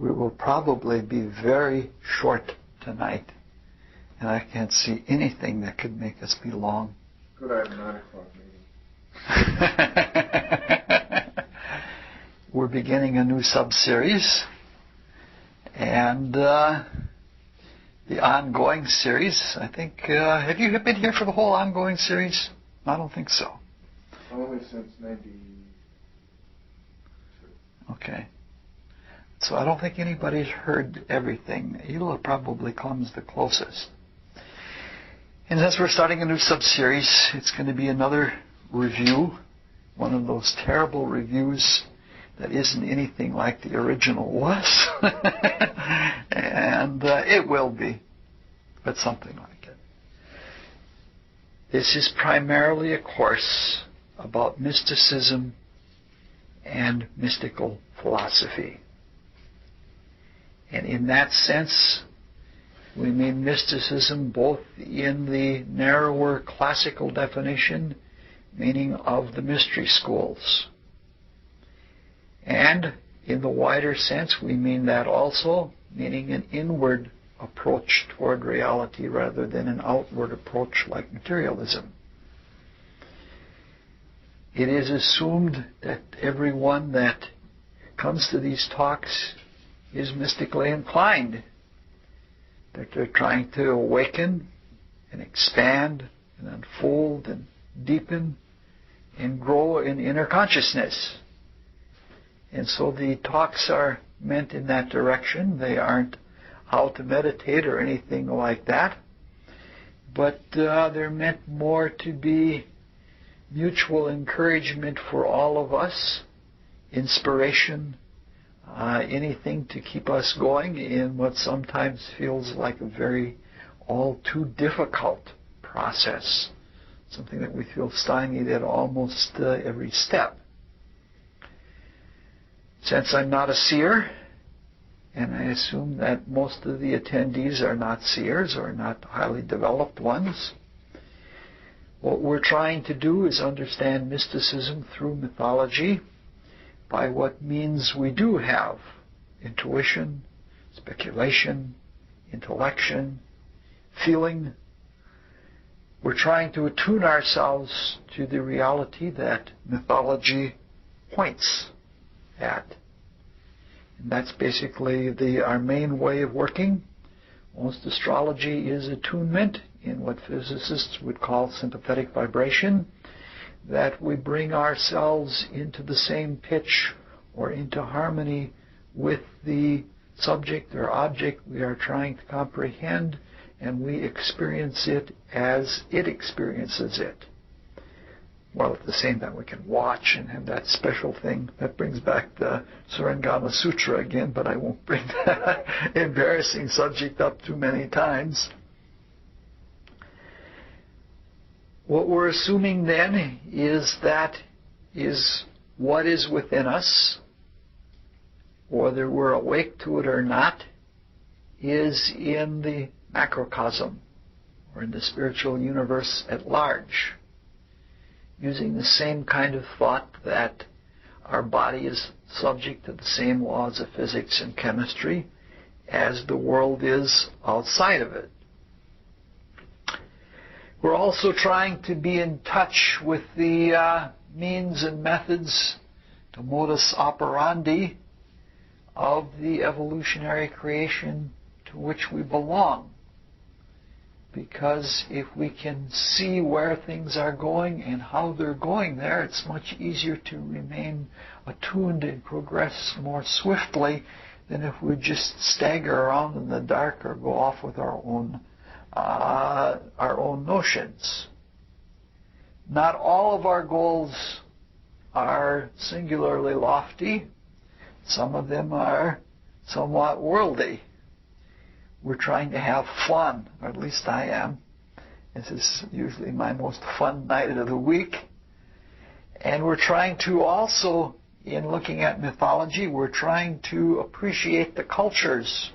we will probably be very short tonight. And I can't see anything that could make us be long. Good, I have a 9 o'clock meeting. We're beginning a new sub-series. And the ongoing series, I think, have you been here for the whole ongoing series? I don't think so. Only since 92. Okay. So I don't think anybody's heard everything. Hila probably comes the closest. And as we're starting a new sub-series, it's going to be another review, one of those terrible reviews that isn't anything like the original was. And it will be, but something like it. This is primarily a course about mysticism and mystical philosophy. And in that sense, we mean mysticism both in the narrower classical definition, meaning of the mystery schools. And in the wider sense, we mean that also, meaning an inward approach toward reality rather than an outward approach like materialism. It is assumed that everyone that comes to these talks is mystically inclined, that they're trying to awaken and expand and unfold and deepen and grow in inner consciousness. And so the talks are meant in that direction. They aren't how to meditate or anything like that, but they're meant more to be mutual encouragement for all of us, inspiration, anything to keep us going in what sometimes feels like a very all too difficult process, something that we feel stymied at almost every step. Since I'm not a seer, and I assume that most of the attendees are not seers or not highly developed ones, what we're trying to do is understand mysticism through mythology by what means we do have intuition, speculation, intellection, feeling. We're trying to attune ourselves to the reality that mythology points at. And that's basically our main way of working. Most astrology is attunement in what physicists would call sympathetic vibration, that we bring ourselves into the same pitch or into harmony with the subject or object we are trying to comprehend, and we experience it as it experiences it. While at the same time we can watch and have that special thing. That brings back the Surangama Sutra again, but I won't bring that embarrassing subject up too many times. What we're assuming then is that is what is within us, whether we're awake to it or not, is in the macrocosm, or in the spiritual universe at large, using the same kind of thought that our body is subject to the same laws of physics and chemistry as the world is outside of it. We're also trying to be in touch with the means and methods, the modus operandi of the evolutionary creation to which we belong. Because if we can see where things are going and how they're going there, it's much easier to remain attuned and progress more swiftly than if we just stagger around in the dark or go off with our own notions. Not all of our goals are singularly lofty. Some of them are somewhat worldly. We're trying to have fun, or at least I am. This is usually my most fun night of the week. And we're trying to also, in looking at mythology, we're trying to appreciate the cultures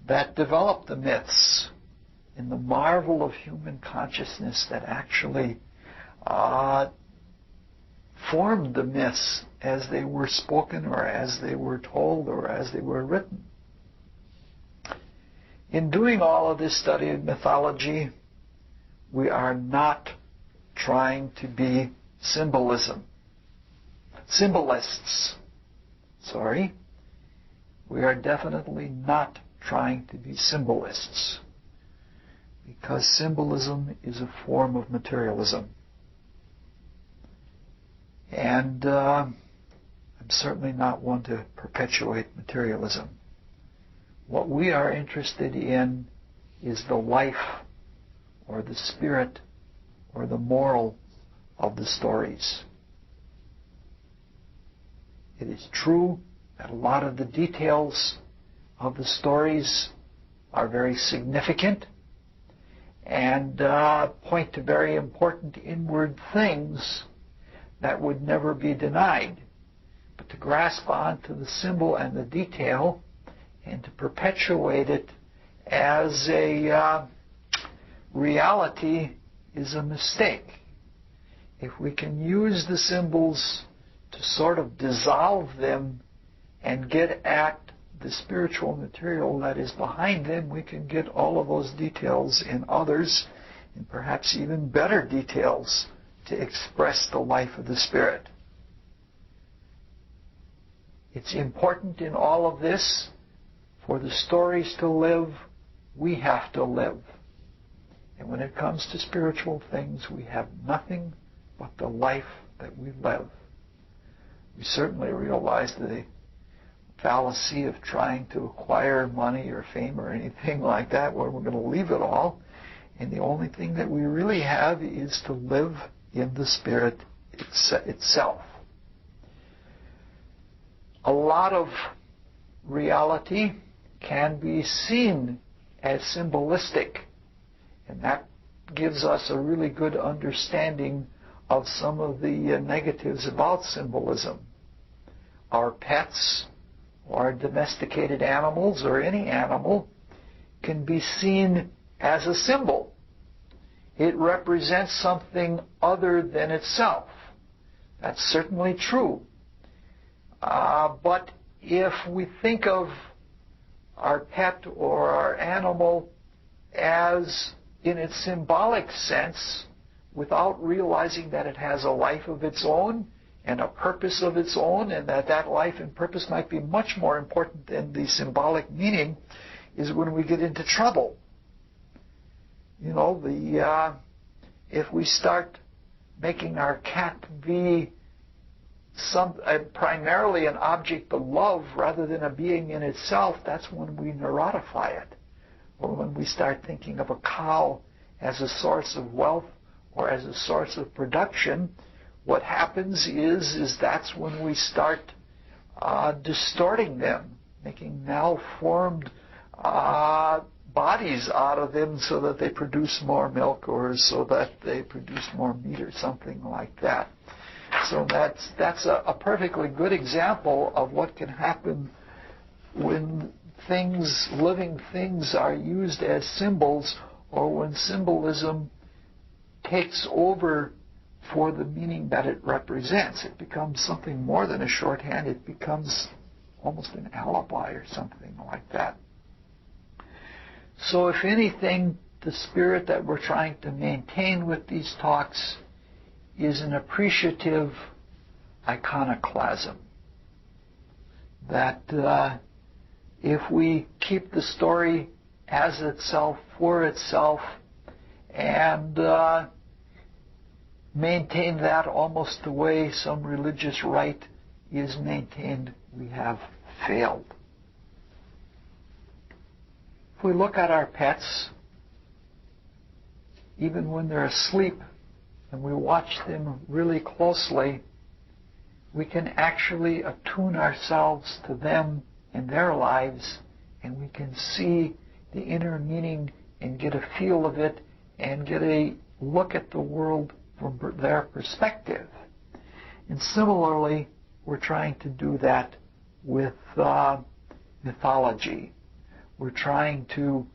that develop the myths and the marvel of human consciousness that actually formed the myths as they were spoken or as they were told or as they were written. In doing all of this study of mythology, we are not trying to be symbolists. We are definitely not trying to be symbolists, because symbolism is a form of materialism. And I'm certainly not one to perpetuate materialism. What we are interested in is the life or the spirit or the moral of the stories. It is true that a lot of the details of the stories are very significant and point to very important inward things that would never be denied. But to grasp onto the symbol and the detail and to perpetuate it as a reality is a mistake. If we can use the symbols to sort of dissolve them and get at the spiritual material that is behind them, we can get all of those details in others, and perhaps even better details to express the life of the Spirit. It's important in all of this, for the stories to live, we have to live. And when it comes to spiritual things, we have nothing but the life that we live. We certainly realize the fallacy of trying to acquire money or fame or anything like that, where we're going to leave it all. And the only thing that we really have is to live in the Spirit itself. A lot of reality can be seen as symbolistic, and that gives us a really good understanding of some of the negatives about symbolism. Our pets or domesticated animals or any animal can be seen as a symbol. It represents something other than itself. That's certainly true. But if we think of our pet or our animal as in its symbolic sense, without realizing that it has a life of its own and a purpose of its own, and that life and purpose might be much more important than the symbolic meaning, is when we get into trouble. You know, if we start making our cat be primarily an object of love rather than a being in itself, that's when we neurotify it. Or when we start thinking of a cow as a source of wealth or as a source of production, what happens is that's when we start distorting them, making malformed bodies out of them so that they produce more milk or so that they produce more meat or something like that. So that's a perfectly good example of what can happen when living things are used as symbols, or when symbolism takes over for the meaning that it represents. It becomes something more than a shorthand. It becomes almost an alibi or something like that. So if anything, the spirit that we're trying to maintain with these talks is an appreciative iconoclasm. That if we keep the story as itself, for itself, and maintain that almost the way some religious rite is maintained, we have failed. If we look at our pets, even when they're asleep, and we watch them really closely, we can actually attune ourselves to them and their lives, and we can see the inner meaning and get a feel of it and get a look at the world from their perspective. And similarly, we're trying to do that with mythology. We're trying to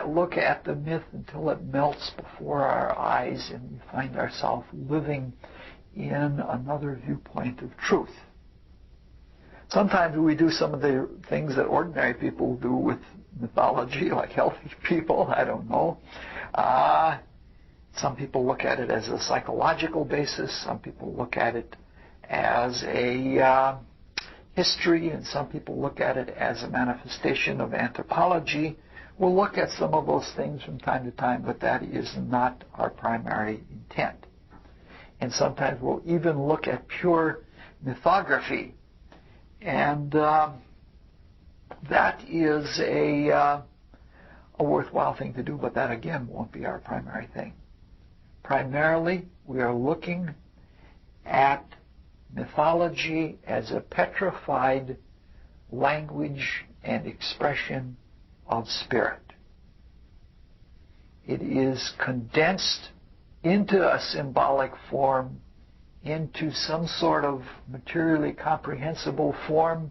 look at the myth until it melts before our eyes and we find ourselves living in another viewpoint of truth. Sometimes we do some of the things that ordinary people do with mythology, like healthy people, I don't know. Some people look at it as a psychological basis. Some people look at it as a history, and some people look at it as a manifestation of anthropology. We'll look at some of those things from time to time, but that is not our primary intent. And sometimes we'll even look at pure mythography. And that is a worthwhile thing to do, but that again won't be our primary thing. Primarily, we are looking at mythology as a petrified language and expression of spirit. It is condensed into a symbolic form, into some sort of materially comprehensible form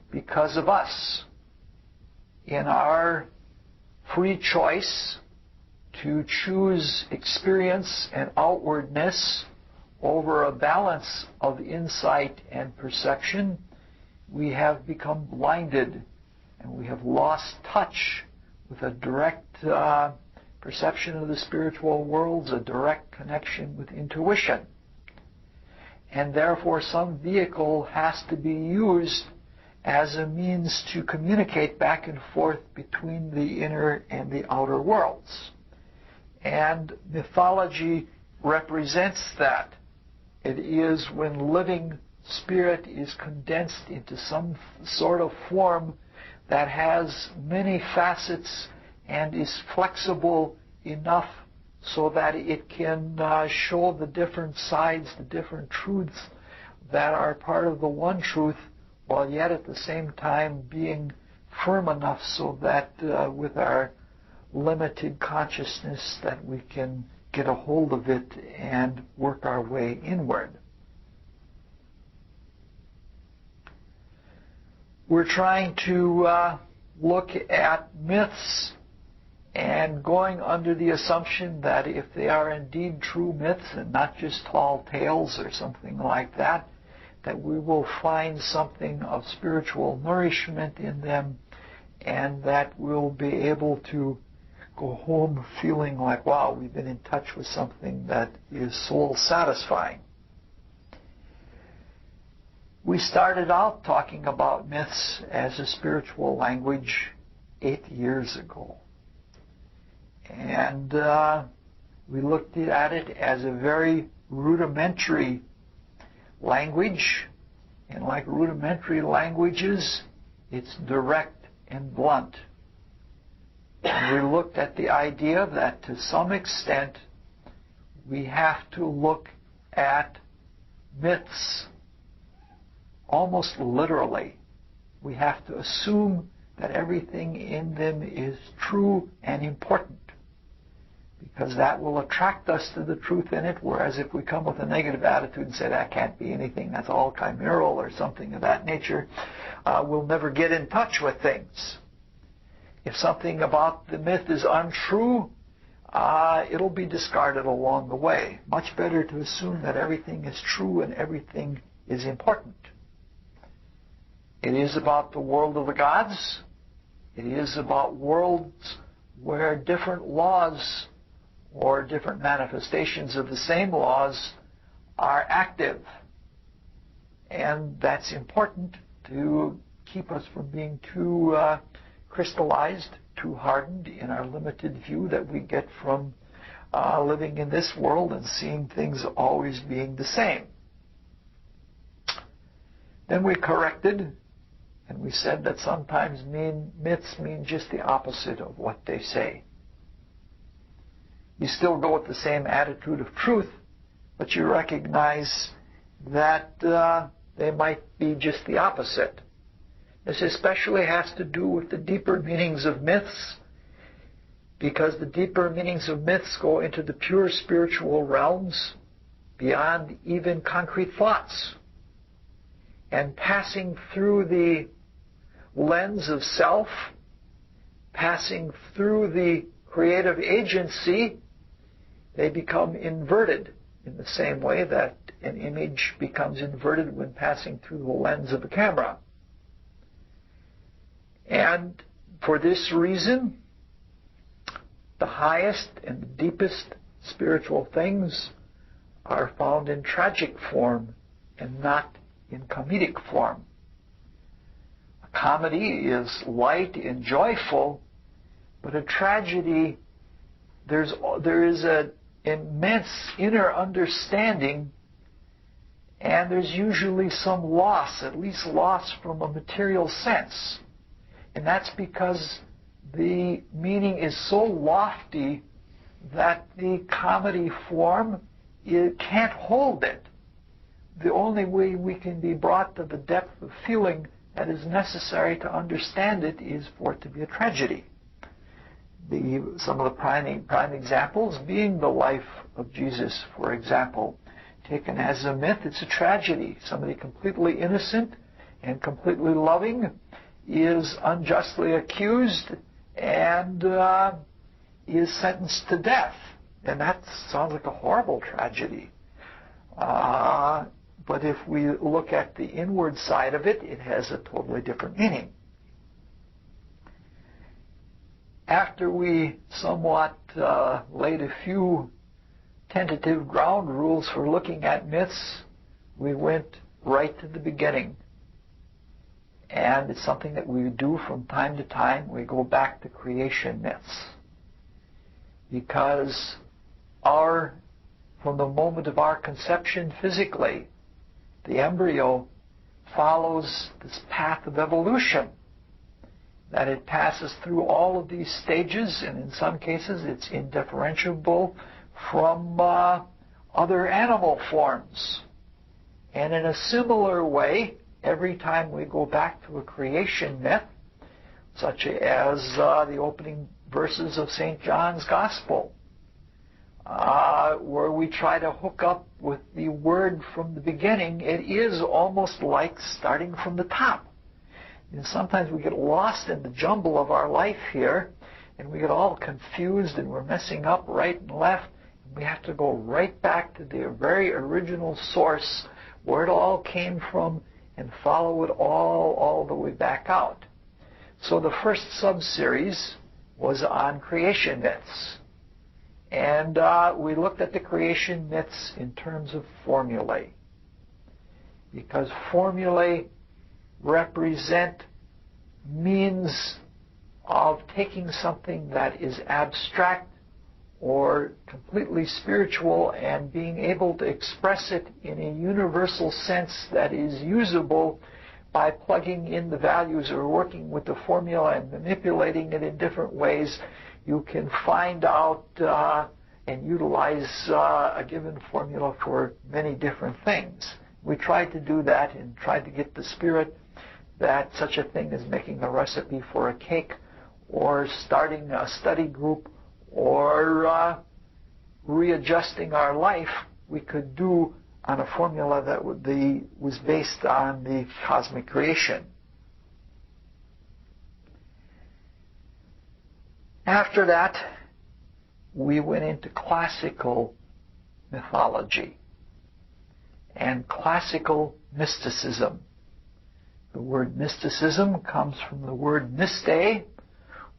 because of us. In our free choice to choose experience and outwardness over a balance of insight and perception, we have become blinded and we have lost touch with a direct perception of the spiritual worlds, a direct connection with intuition. And therefore some vehicle has to be used as a means to communicate back and forth between the inner and the outer worlds. And mythology represents that. It is when living spirit is condensed into some sort of form that has many facets and is flexible enough so that it can show the different sides, the different truths that are part of the one truth, while yet at the same time being firm enough so that with our limited consciousness that we can get a hold of it and work our way inward. We're trying to look at myths and going under the assumption that if they are indeed true myths and not just tall tales or something like that, that we will find something of spiritual nourishment in them and that we'll be able to go home feeling like, wow, we've been in touch with something that is soul satisfying. We started out talking about myths as a spiritual language 8 years ago. And we looked at it as a very rudimentary language. And like rudimentary languages, it's direct and blunt. And we looked at the idea that to some extent we have to look at myths almost literally. We have to assume that everything in them is true and important, because that will attract us to the truth in it, whereas if we come with a negative attitude and say that can't be anything, that's all chimeral or something of that nature, we'll never get in touch with things. If something about the myth is untrue, it'll be discarded along the way. Much better to assume that everything is true and everything is important. It is about the world of the gods. It is about worlds where different laws or different manifestations of the same laws are active. And that's important to keep us from being too crystallized, too hardened in our limited view that we get from living in this world and seeing things always being the same. Then we corrected, and we said that sometimes myths mean just the opposite of what they say. You still go with the same attitude of truth, but you recognize that they might be just the opposite. This especially has to do with the deeper meanings of myths, because the deeper meanings of myths go into the pure spiritual realms beyond even concrete thoughts. And passing through the lens of self, passing through the creative agency, they become inverted in the same way that an image becomes inverted when passing through the lens of a camera. And for this reason, the highest and the deepest spiritual things are found in tragic form and not in comedic form. A comedy is light and joyful, but a tragedy, there is an immense inner understanding, and there's usually some loss, at least loss from a material sense. And that's because the meaning is so lofty that the comedy form, it can't hold it. The only way we can be brought to the depth of feeling that is necessary to understand it is for it to be a tragedy. Some of the prime examples being the life of Jesus, for example. Taken as a myth, it's a tragedy. Somebody completely innocent and completely loving is unjustly accused and is sentenced to death. And that sounds like a horrible tragedy. But if we look at the inward side of it, it has a totally different meaning. After we somewhat laid a few tentative ground rules for looking at myths, we went right to the beginning. And it's something that we do from time to time. We go back to creation myths. Because from the moment of our conception physically, the embryo follows this path of evolution. That it passes through all of these stages, and in some cases it's indifferentiable from other animal forms. And in a similar way, every time we go back to a creation myth, such as the opening verses of St. John's Gospel, where we try to hook up with the word from the beginning, it is almost like starting from the top. And sometimes we get lost in the jumble of our life here, and we get all confused, and we're messing up right and left. And we have to go right back to the very original source, where it all came from, and follow it all the way back out. So the first sub-series was on creation myths. And we looked at the creation myths in terms of formulae. Because formulae represent means of taking something that is abstract or completely spiritual and being able to express it in a universal sense that is usable by plugging in the values or working with the formula and manipulating it in different ways. You can find out and utilize a given formula for many different things. We tried to do that and tried to get the spirit that such a thing as making a recipe for a cake or starting a study group or readjusting our life, we could do on a formula that was based on the cosmic creation. After that, we went into classical mythology and classical mysticism. The word mysticism comes from the word myste,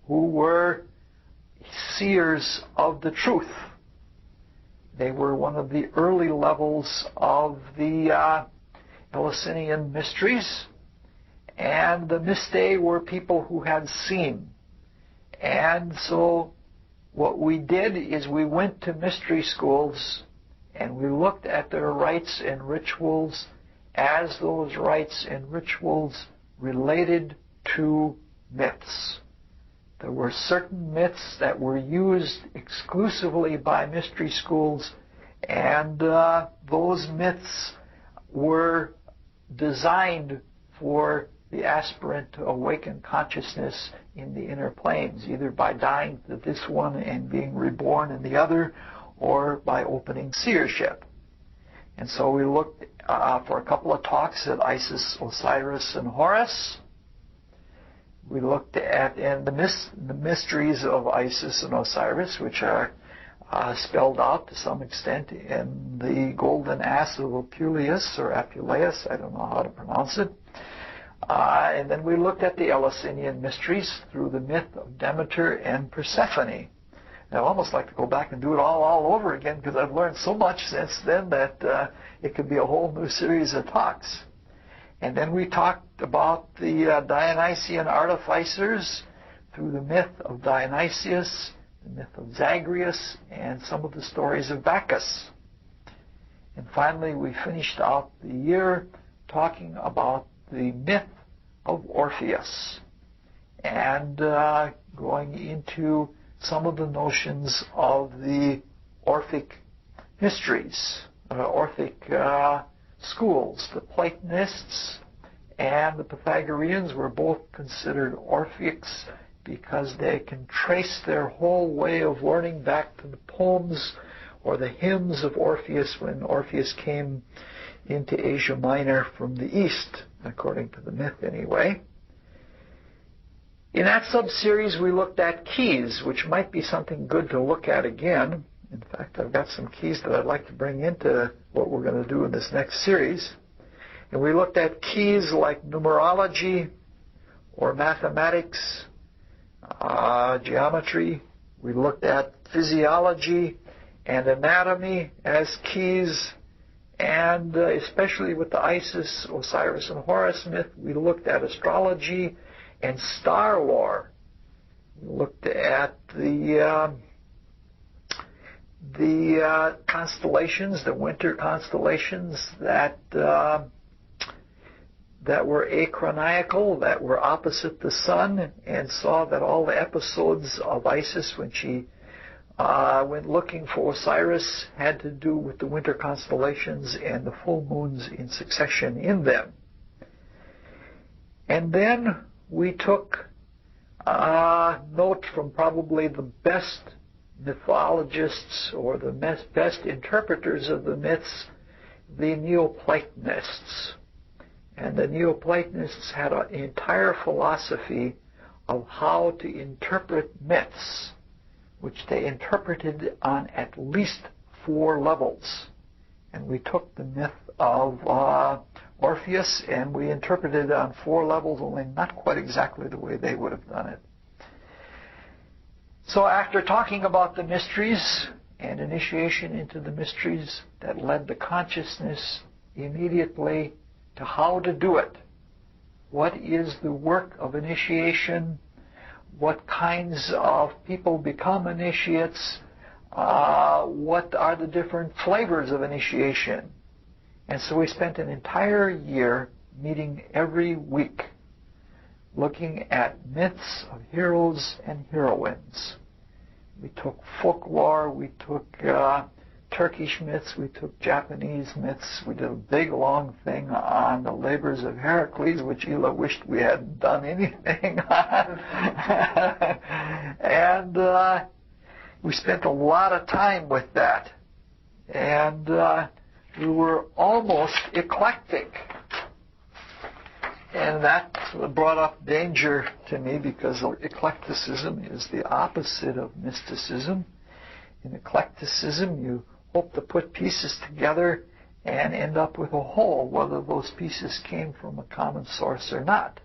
who were seers of the truth. They were one of the early levels of the Eleusinian mysteries, and the myste were people who had seen. And so what we did is we went to mystery schools and we looked at their rites and rituals as those rites and rituals related to myths. There were certain myths that were used exclusively by mystery schools, and those myths were designed for the aspirant to awaken consciousness in the inner planes, either by dying to this one and being reborn in the other, or by opening seership. And so we looked for a couple of talks at Isis, Osiris, and Horus. We looked at the mysteries of Isis and Osiris, which are spelled out to some extent in the Golden Ass of Apuleius, or Apuleius, I don't know how to pronounce it. And then we looked at the Eleusinian mysteries through the myth of Demeter and Persephone. And I'd almost like to go back and do it all over again, because I've learned so much since then that it could be a whole new series of talks. And then we talked about the Dionysian artificers through the myth of Dionysius, the myth of Zagreus, and some of the stories of Bacchus. And finally, we finished out the year talking about the myth of Orpheus and going into some of the notions of the Orphic mysteries, Orphic schools. The Platonists and the Pythagoreans were both considered Orphics because they can trace their whole way of learning back to the poems or the hymns of Orpheus when Orpheus came into Asia Minor from the east, according to the myth anyway. In that sub-series we looked at keys, which might be something good to look at again. In fact, I've got some keys that I'd like to bring into what we're going to do in this next series. And we looked at keys like numerology or mathematics, geometry. We looked at physiology and anatomy as keys. And especially with the Isis, Osiris, and Horus myth, we looked at astrology and star lore. We looked at the constellations, the winter constellations that were achroniacal, that were opposite the sun, and saw that all the episodes of Isis when she went looking for Osiris had to do with the winter constellations and the full moons in succession in them. And then we took note from probably the best mythologists or the best interpreters of the myths, the Neoplatonists. And the Neoplatonists had an entire philosophy of how to interpret myths, which they interpreted on at least 4 levels. And we took the myth of Orpheus and we interpreted it on 4 levels, only not quite exactly the way they would have done it. So after talking about the mysteries and initiation into the mysteries that led to consciousness, immediately to how to do it. What is the work of initiation? What kinds of people become initiates? What are the different flavors of initiation? And so we spent an entire year meeting every week, looking at myths of heroes and heroines. We took folklore, we took Turkish myths, we took Japanese myths. We did a big long thing on the labors of Heracles, which Ela wished we hadn't done anything on. And we spent a lot of time with that. And we were almost eclectic. And that brought up danger to me because eclecticism is the opposite of mysticism. In eclecticism, you hope to put pieces together and end up with a whole, whether those pieces came from a common source or not.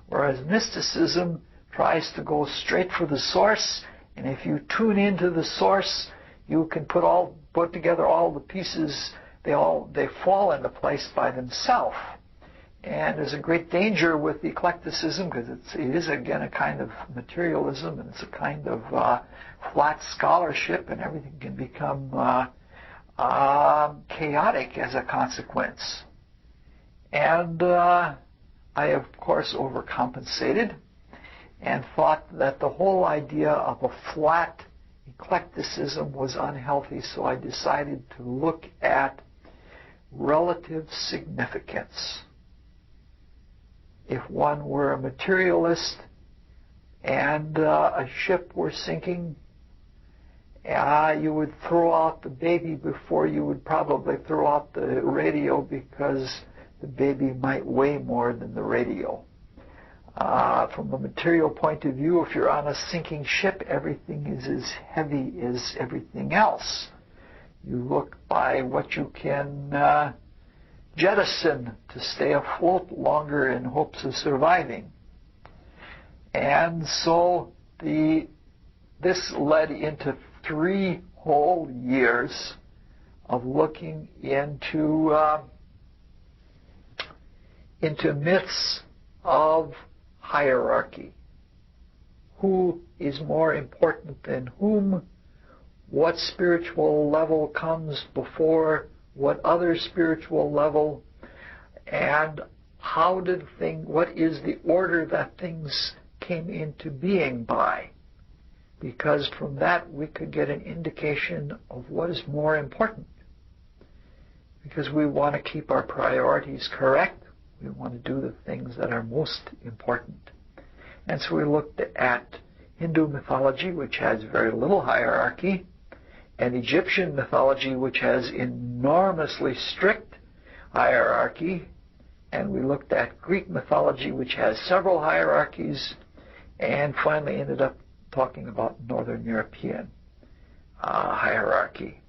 Whereas mysticism tries to go straight for the source, and if you tune into the source, you can put together all the pieces. They fall into place by themselves. And there's a great danger with eclecticism because it is again a kind of materialism, and it's a kind of flat scholarship, and everything can become chaotic as a consequence. And I, of course, overcompensated and thought that the whole idea of a flat eclecticism was unhealthy, so I decided to look at relative significance. If one were a materialist and a ship were sinking, you would throw out the baby before you would probably throw out the radio because the baby might weigh more than the radio. From a material point of view, if you're on a sinking ship, everything is as heavy as everything else. You look by what you can jettison to stay afloat longer in hopes of surviving. And so this led into 3 whole years of looking into myths of hierarchy. Who is more important than whom? What spiritual level comes before what other spiritual level? And what is the order that things came into being by? Because from that we could get an indication of what is more important. Because we want to keep our priorities correct. We want to do the things that are most important. And so we looked at Hindu mythology, which has very little hierarchy, and Egyptian mythology, which has enormously strict hierarchy, and we looked at Greek mythology, which has several hierarchies, and finally ended up talking about Northern European hierarchy.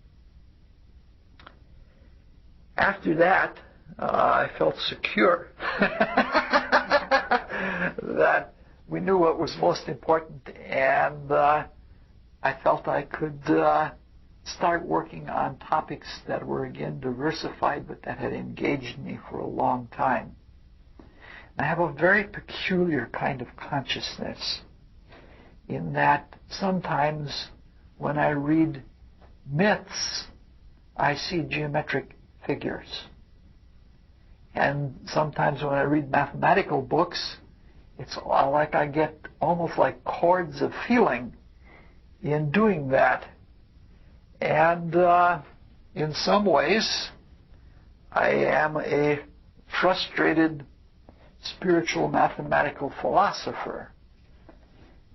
After that, I felt secure that we knew what was most important, and I felt I could start working on topics that were again diversified but that had engaged me for a long time. I have a very peculiar kind of consciousness in that sometimes when I read myths, I see geometric figures. And sometimes when I read mathematical books, it's like I get almost like chords of feeling in doing that. And in some ways, I am a frustrated spiritual mathematical philosopher.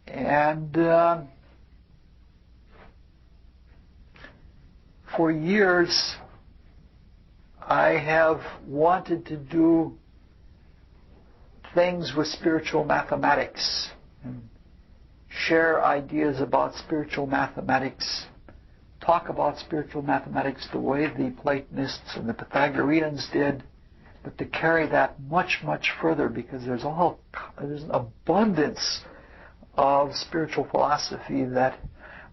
And for years, I have wanted to do things with spiritual mathematics and share ideas about spiritual mathematics, talk about spiritual mathematics the way the Platonists and the Pythagoreans did, but to carry that much, much further, because there's an abundance of spiritual philosophy that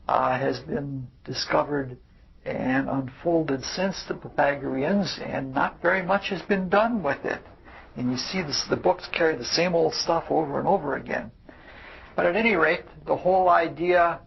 has been discovered and unfolded since the Pythagoreans, and not very much has been done with it. And you see the books carry the same old stuff over and over again. But at any rate, the whole idea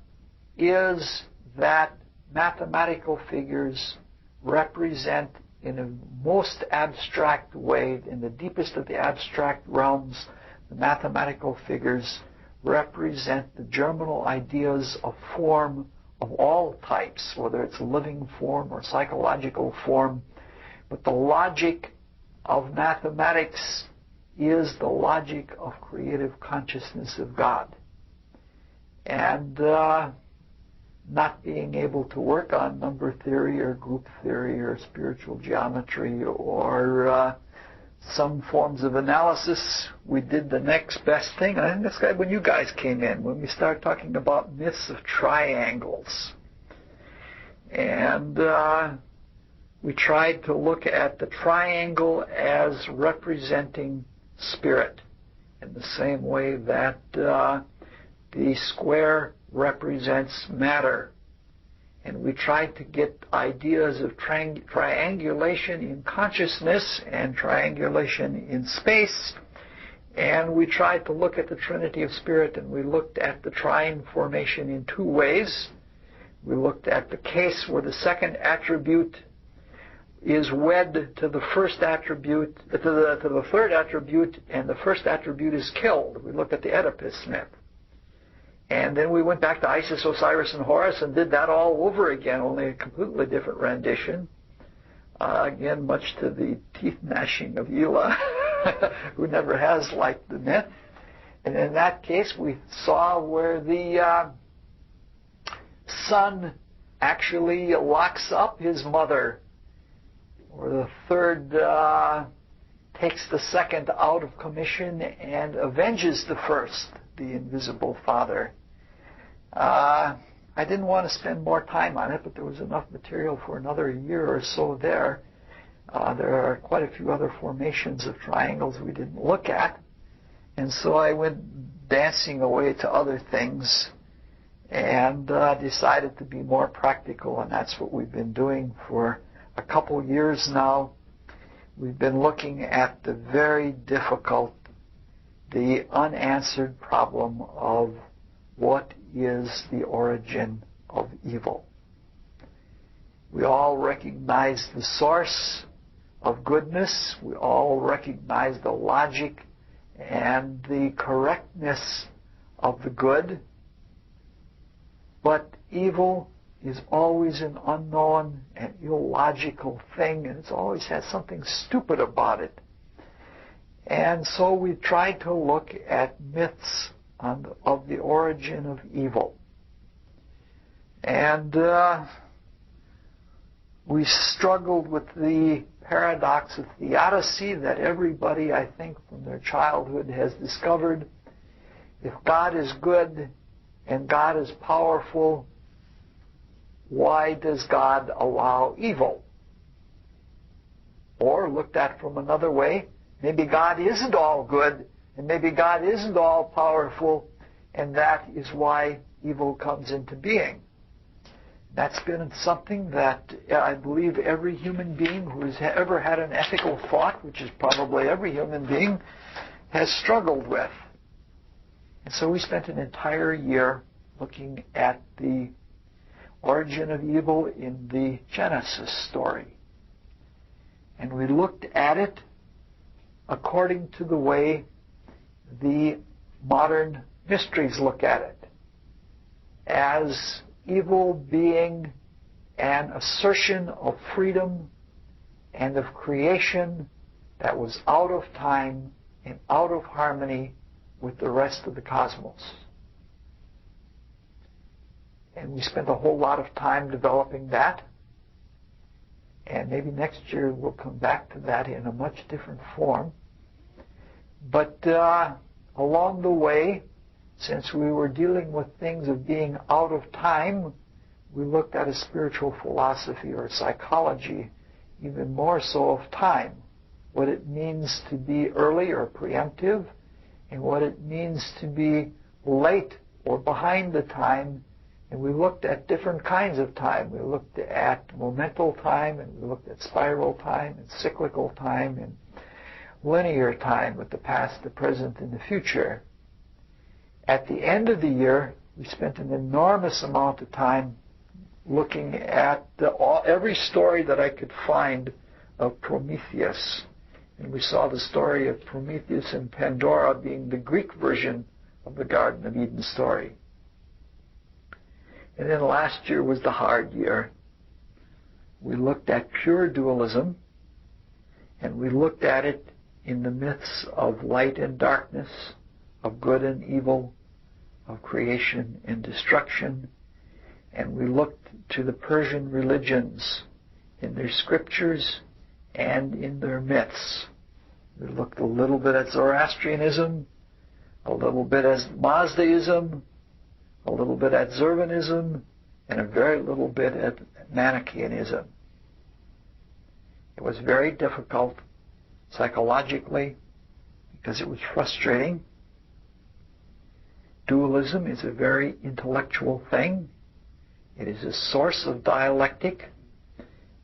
is that mathematical figures represent, in a most abstract way, in the deepest of the abstract realms, the mathematical figures represent the germinal ideas of form of all types, whether it's a living form or psychological form. But the logic of mathematics is the logic of creative consciousness of God. And not being able to work on number theory or group theory or spiritual geometry or some forms of analysis, we did the next best thing. And I think that's when you guys came in, when we started talking about myths of triangles. And we tried to look at the triangle as representing spirit in the same way that the square represents matter. And we tried to get ideas of triangulation in consciousness and triangulation in space. And we tried to look at the Trinity of Spirit, and we looked at the trine formation in 2 ways. We looked at the case where the second attribute is wed to the first attribute, to the third attribute, and the first attribute is killed. We looked at the Oedipus myth. And then we went back to Isis, Osiris, and Horus and did that all over again, only a completely different rendition. Again, much to the teeth gnashing of Ela, who never has liked the myth. And in that case, we saw where the son actually locks up his mother, or the third takes the second out of commission and avenges the first, the invisible Father. I didn't want to spend more time on it, but there was enough material for another year or so there. There are quite a few other formations of triangles we didn't look at. And so I went dancing away to other things and decided to be more practical, and that's what we've been doing for a couple years now. We've been looking at the very difficult, the unanswered problem of what is the origin of evil. We all recognize the source of goodness. We all recognize the logic and the correctness of the good. But evil is always an unknown and illogical thing, and it's always had something stupid about it. And so we tried to look at myths of the origin of evil. And we struggled with the paradox of theodicy that everybody, I think, from their childhood has discovered. If God is good and God is powerful, why does God allow evil? Or, looked at from another way, maybe God isn't all good, and maybe God isn't all powerful, and that is why evil comes into being. That's been something that I believe every human being who has ever had an ethical thought, which is probably every human being, has struggled with. And so we spent an entire year looking at the origin of evil in the Genesis story. And we looked at it according to the way the modern mysteries look at it, as evil being an assertion of freedom and of creation that was out of time and out of harmony with the rest of the cosmos. And we spent a whole lot of time developing that. And maybe next year we'll come back to that in a much different form. But along the way, since we were dealing with things of being out of time, we looked at a spiritual philosophy or psychology, even more so of time. What it means to be early or preemptive, and what it means to be late or behind the time. And we looked at different kinds of time. We looked at momental time, and we looked at spiral time, and cyclical time, and linear time with the past, the present, and the future. At the end of the year, we spent an enormous amount of time looking at every story that I could find of Prometheus. And we saw the story of Prometheus and Pandora being the Greek version of the Garden of Eden story. And then last year was the hard year. We looked at pure dualism, and we looked at it in the myths of light and darkness, of good and evil, of creation and destruction. And we looked to the Persian religions in their scriptures and in their myths. We looked a little bit at Zoroastrianism, a little bit at Mazdaism, a little bit at Zurvanism, and a very little bit at Manichaeanism. It was very difficult psychologically because it was frustrating. Dualism is a very intellectual thing. It is a source of dialectic,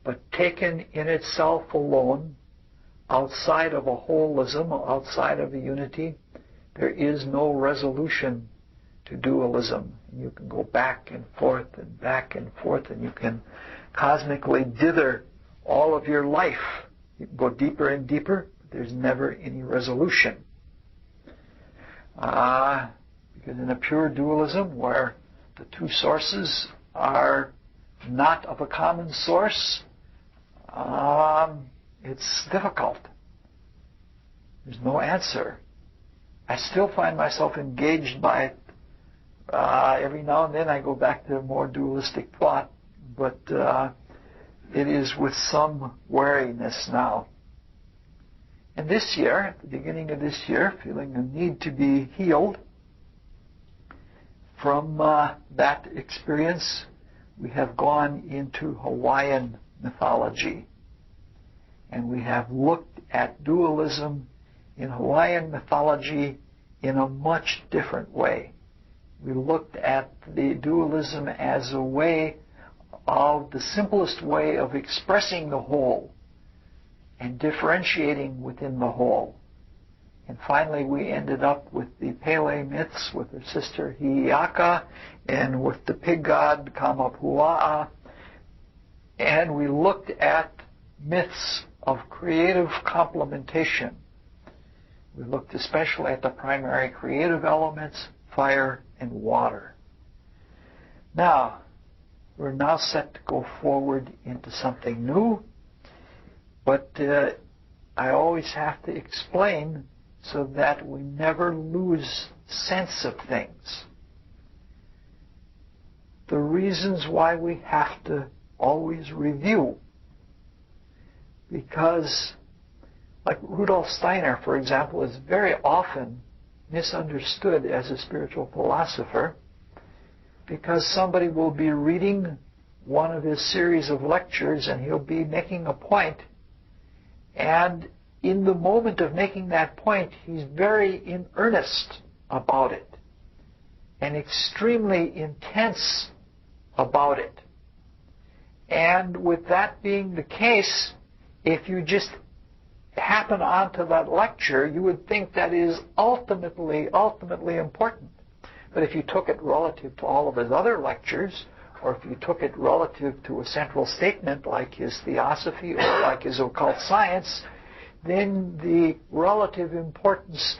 but taken in itself alone, outside of a holism, outside of a unity, there is no resolution to dualism. You can go back and forth, and you can cosmically dither all of your life. You can go deeper and deeper, but there's never any resolution. Because in a pure dualism, where the two sources are not of a common source, it's difficult. There's no answer. I still find myself engaged by it. Every now and then I go back to a more dualistic thought, but it is with some wariness now. And this year, at the beginning of this year, feeling a need to be healed from that experience, we have gone into Hawaiian mythology. And we have looked at dualism in Hawaiian mythology in a much different way. We looked at the dualism as a way of the simplest way of expressing the whole and differentiating within the whole. And finally we ended up with the Pele myths with her sister Hi'iaka and with the pig god Kamapua'a. And we looked at myths of creative complementation. We looked especially at the primary creative elements, fire and water. Now, we're now set to go forward into something new, but I always have to explain so that we never lose sense of things. The reasons why we have to always review. Because, like Rudolf Steiner, for example, is very often misunderstood as a spiritual philosopher, because somebody will be reading one of his series of lectures and he'll be making a point, and in the moment of making that point, he's very in earnest about it and extremely intense about it. And with that being the case, if you just happen onto that lecture, you would think that is ultimately important. But if you took it relative to all of his other lectures, or if you took it relative to a central statement like his theosophy or like his occult science, then the relative importance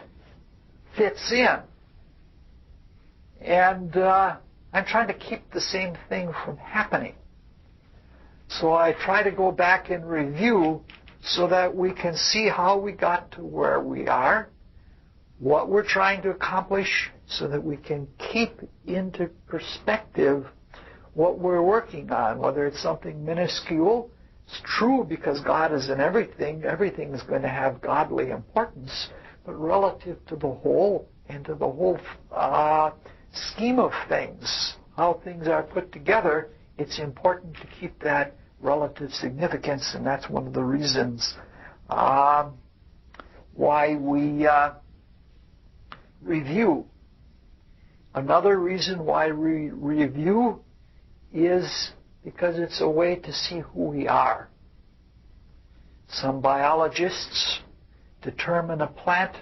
fits in. And I'm trying to keep the same thing from happening. So I try to go back and review so that we can see how we got to where we are, what we're trying to accomplish, so that we can keep into perspective what we're working on, whether it's something minuscule. It's true because God is in everything. Everything is going to have godly importance. But relative to the whole and to the whole scheme of things, how things are put together, it's important to keep that relative significance, and that's one of the reasons why we review. Another reason why we review is because it's a way to see who we are. Some biologists determine a plant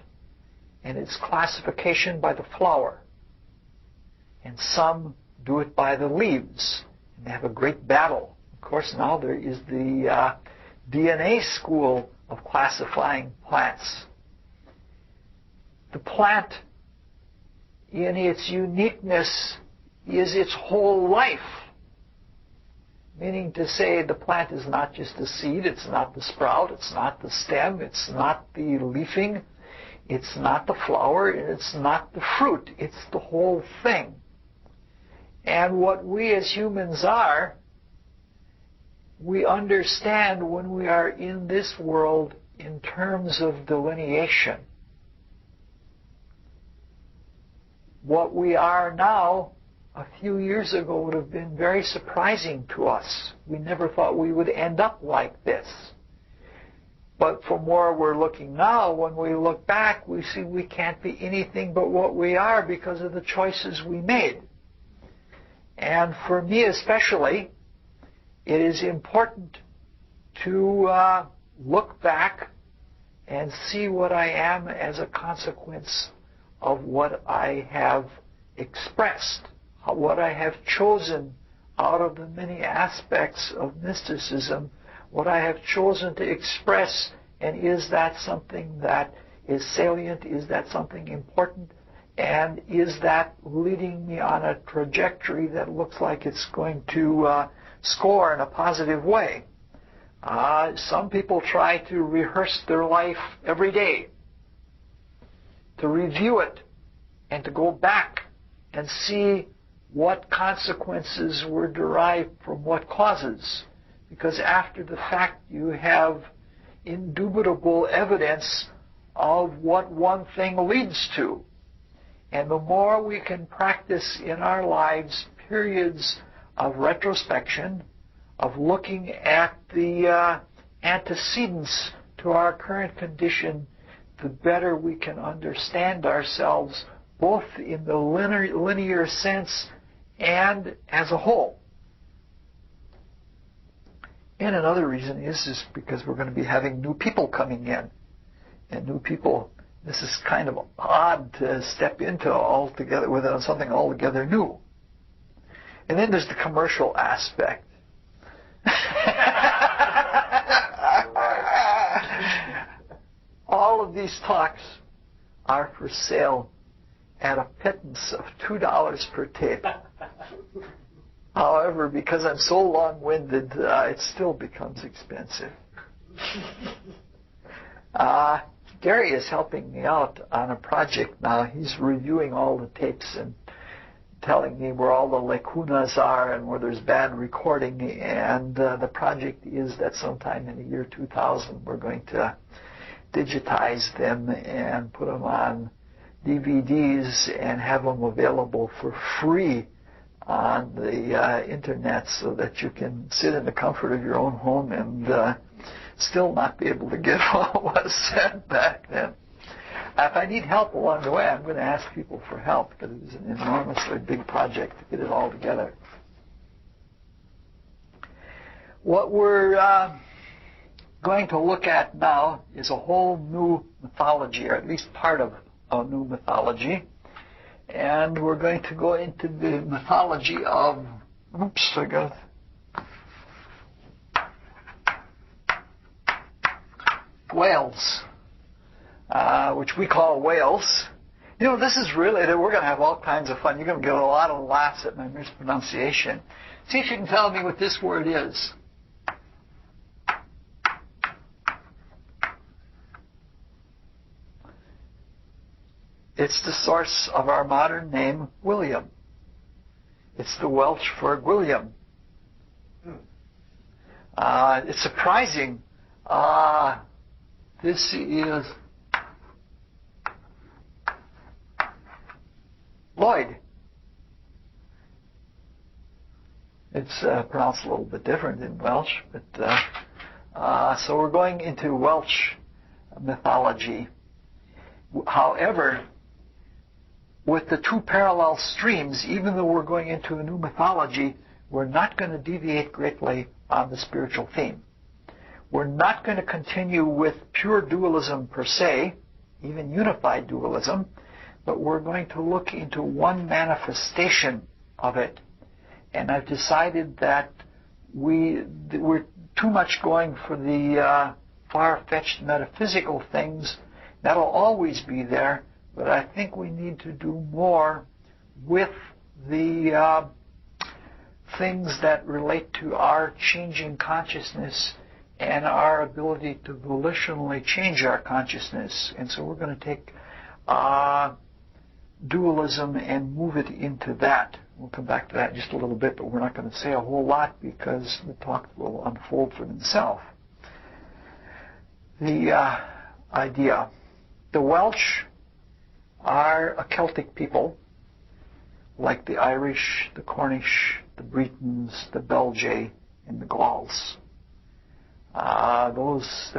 and its classification by the flower, and some do it by the leaves, and they have a great battle. Of course, now there is the DNA school of classifying plants. The plant, in its uniqueness, is its whole life. Meaning to say, the plant is not just the seed, it's not the sprout, it's not the stem, it's not the leafing, it's not the flower, and it's not the fruit. It's the whole thing. And what we as humans are, we understand when we are in this world in terms of delineation. What we are now, a few years ago, would have been very surprising to us. We never thought we would end up like this. But from where we're looking now, when we look back, we see we can't be anything but what we are because of the choices we made. And for me especially, it is important to look back and see what I am as a consequence of what I have expressed, what I have chosen out of the many aspects of mysticism, what I have chosen to express, and is that something that is salient, is that something important, and is that leading me on a trajectory that looks like it's going to score in a positive way. Some people try to rehearse their life every day, to review it, and to go back and see what consequences were derived from what causes. Because after the fact, you have indubitable evidence of what one thing leads to. And the more we can practice in our lives periods of retrospection, of looking at the antecedents to our current condition, the better we can understand ourselves, both in the linear sense and as a whole. And another reason is because we're going to be having new people coming in. And new people, this is kind of odd to step into altogether with something altogether new. And then there's the commercial aspect. All of these talks are for sale at a pittance of $2 per tape. However, because I'm so long-winded, it still becomes expensive. Gary is helping me out on a project now. He's reviewing all the tapes and telling me where all the lacunas are and where there's bad recording. And the project is that sometime in the year 2000, we're going to digitize them and put them on DVDs and have them available for free on the internet, so that you can sit in the comfort of your own home and still not be able to get what was said back then. If I need help along the way, I'm going to ask people for help, because it was an enormously big project to get it all together. What we're going to look at now is a whole new mythology, or at least part of a new mythology. And we're going to go into the mythology of, whales, which we call whales. You know, this is really, we're going to have all kinds of fun. You're going to get a lot of laughs at my mispronunciation. See if you can tell me what this word is. It's the source of our modern name, William. It's the Welsh for William. It's surprising. This is Lloyd. It's pronounced a little bit different in Welsh, but so we're going into Welsh mythology. However, with the two parallel streams, even though we're going into a new mythology, we're not going to deviate greatly on the spiritual theme. We're not going to continue with pure dualism per se, even unified dualism, but we're going to look into one manifestation of it. And I've decided that we're too much going for the far-fetched metaphysical things. That'll always be there, but I think we need to do more with the things that relate to our changing consciousness and our ability to volitionally change our consciousness. And so we're going to take dualism and move it into that. We'll come back to that in just a little bit, but we're not going to say a whole lot because the talk will unfold for itself. The idea. The Welsh are a Celtic people, like the Irish, the Cornish, the Bretons, the Belgae, and the Gauls. There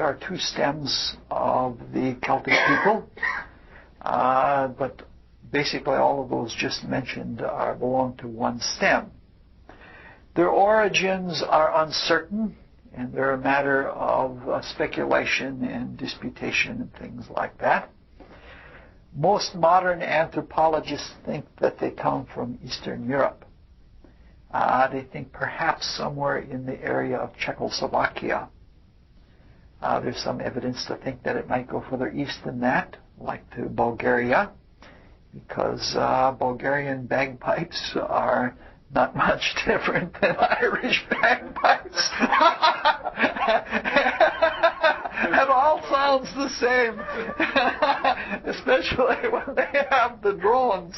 are two stems of the Celtic people, but basically all of those just mentioned belong to one stem. Their origins are uncertain, and they're a matter of speculation and disputation and things like that. Most modern anthropologists think that they come from Eastern Europe. They think perhaps somewhere in the area of Czechoslovakia. There's some evidence to think that it might go further east than that, like to Bulgaria, because Bulgarian bagpipes are not much different than Irish bagpipes. It all sounds the same, especially when they have the drones.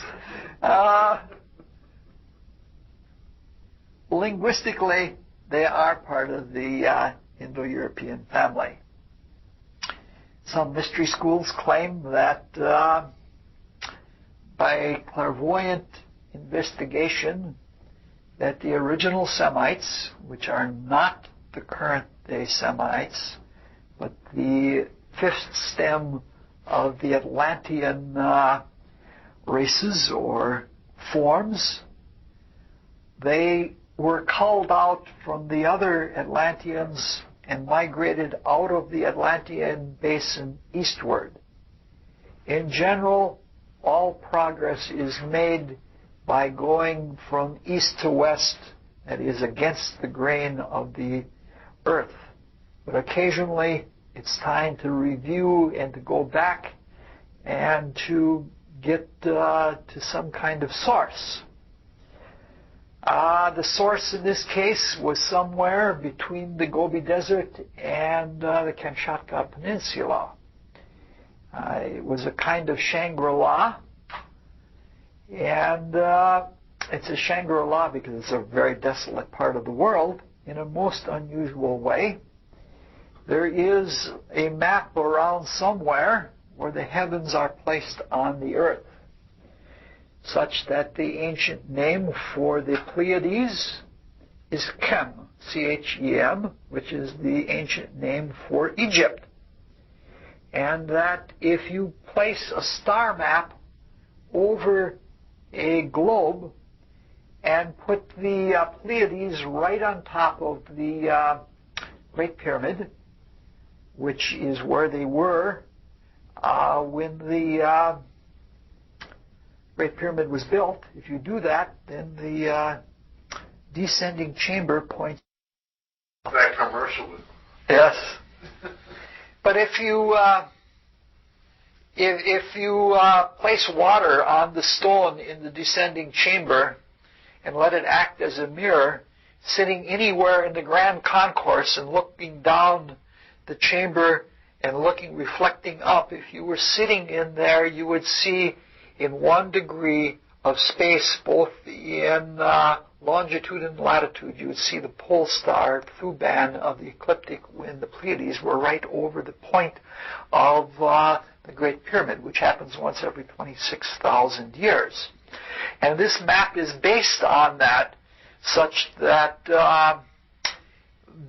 Linguistically, they are part of the Indo-European family. Some mystery schools claim that by clairvoyant investigation that the original Semites, which are not the current day Semites, but the fifth stem of the Atlantean races or forms, they were culled out from the other Atlanteans and migrated out of the Atlantean basin eastward. In general, all progress is made by going from east to west, that is, against the grain of the earth. But occasionally, it's time to review and to go back and to get to some kind of source. The source in this case was somewhere between the Gobi Desert and the Kamchatka Peninsula. It was a kind of Shangri-La, and it's a Shangri-La because it's a very desolate part of the world in a most unusual way. There is a map around somewhere where the heavens are placed on the earth, such that the ancient name for the Pleiades is Chem, C-H-E-M, which is the ancient name for Egypt. And that if you place a star map over a globe and put the Pleiades right on top of the Great Pyramid, which is where they were when the Great Pyramid was built, if you do that, then the descending chamber points. That commercial was. Yes. But if you place water on the stone in the descending chamber and let it act as a mirror, sitting anywhere in the grand concourse and looking down the chamber and reflecting up, if you were sitting in there, you would see in 1 degree of space, both in longitude and latitude, you would see the pole star Thuban of the ecliptic when the Pleiades were right over the point of the Great Pyramid, which happens once every 26,000 years. And this map is based on that, such that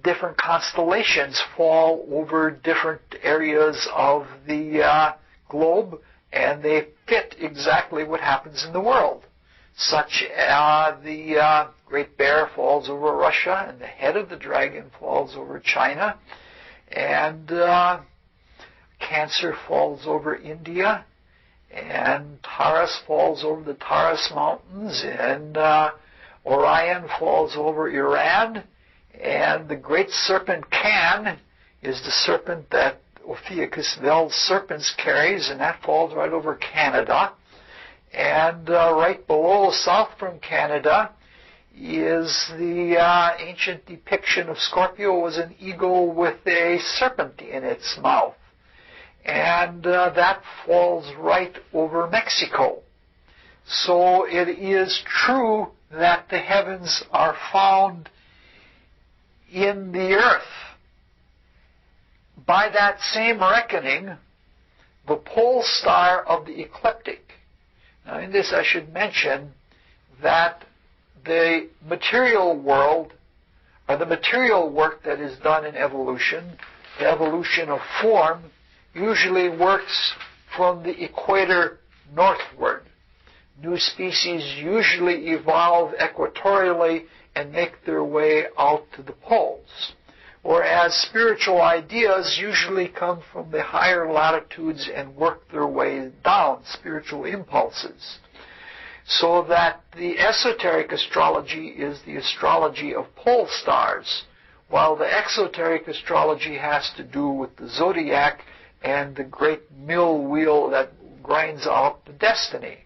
different constellations fall over different areas of the globe, and they fit exactly what happens in the world. Such the Great Bear falls over Russia, and the head of the dragon falls over China, and Cancer falls over India, and Taurus falls over the Taurus Mountains, and Orion falls over Iran, and the great serpent Can is the serpent that Ophiuchus Veld's serpents carries, and that falls right over Canada. And right below, south from Canada, is the ancient depiction of Scorpio was an eagle with a serpent in its mouth. And that falls right over Mexico. So it is true that the heavens are found in the earth. By that same reckoning, the pole star of the ecliptic. Now in this I should mention that the material world, or the material work that is done in evolution, the evolution of form, usually works from the equator northward. New species usually evolve equatorially and make their way out to the poles, whereas spiritual ideas usually come from the higher latitudes and work their way down, spiritual impulses. So that the esoteric astrology is the astrology of pole stars, while the exoteric astrology has to do with the zodiac and the great mill wheel that grinds out the destiny.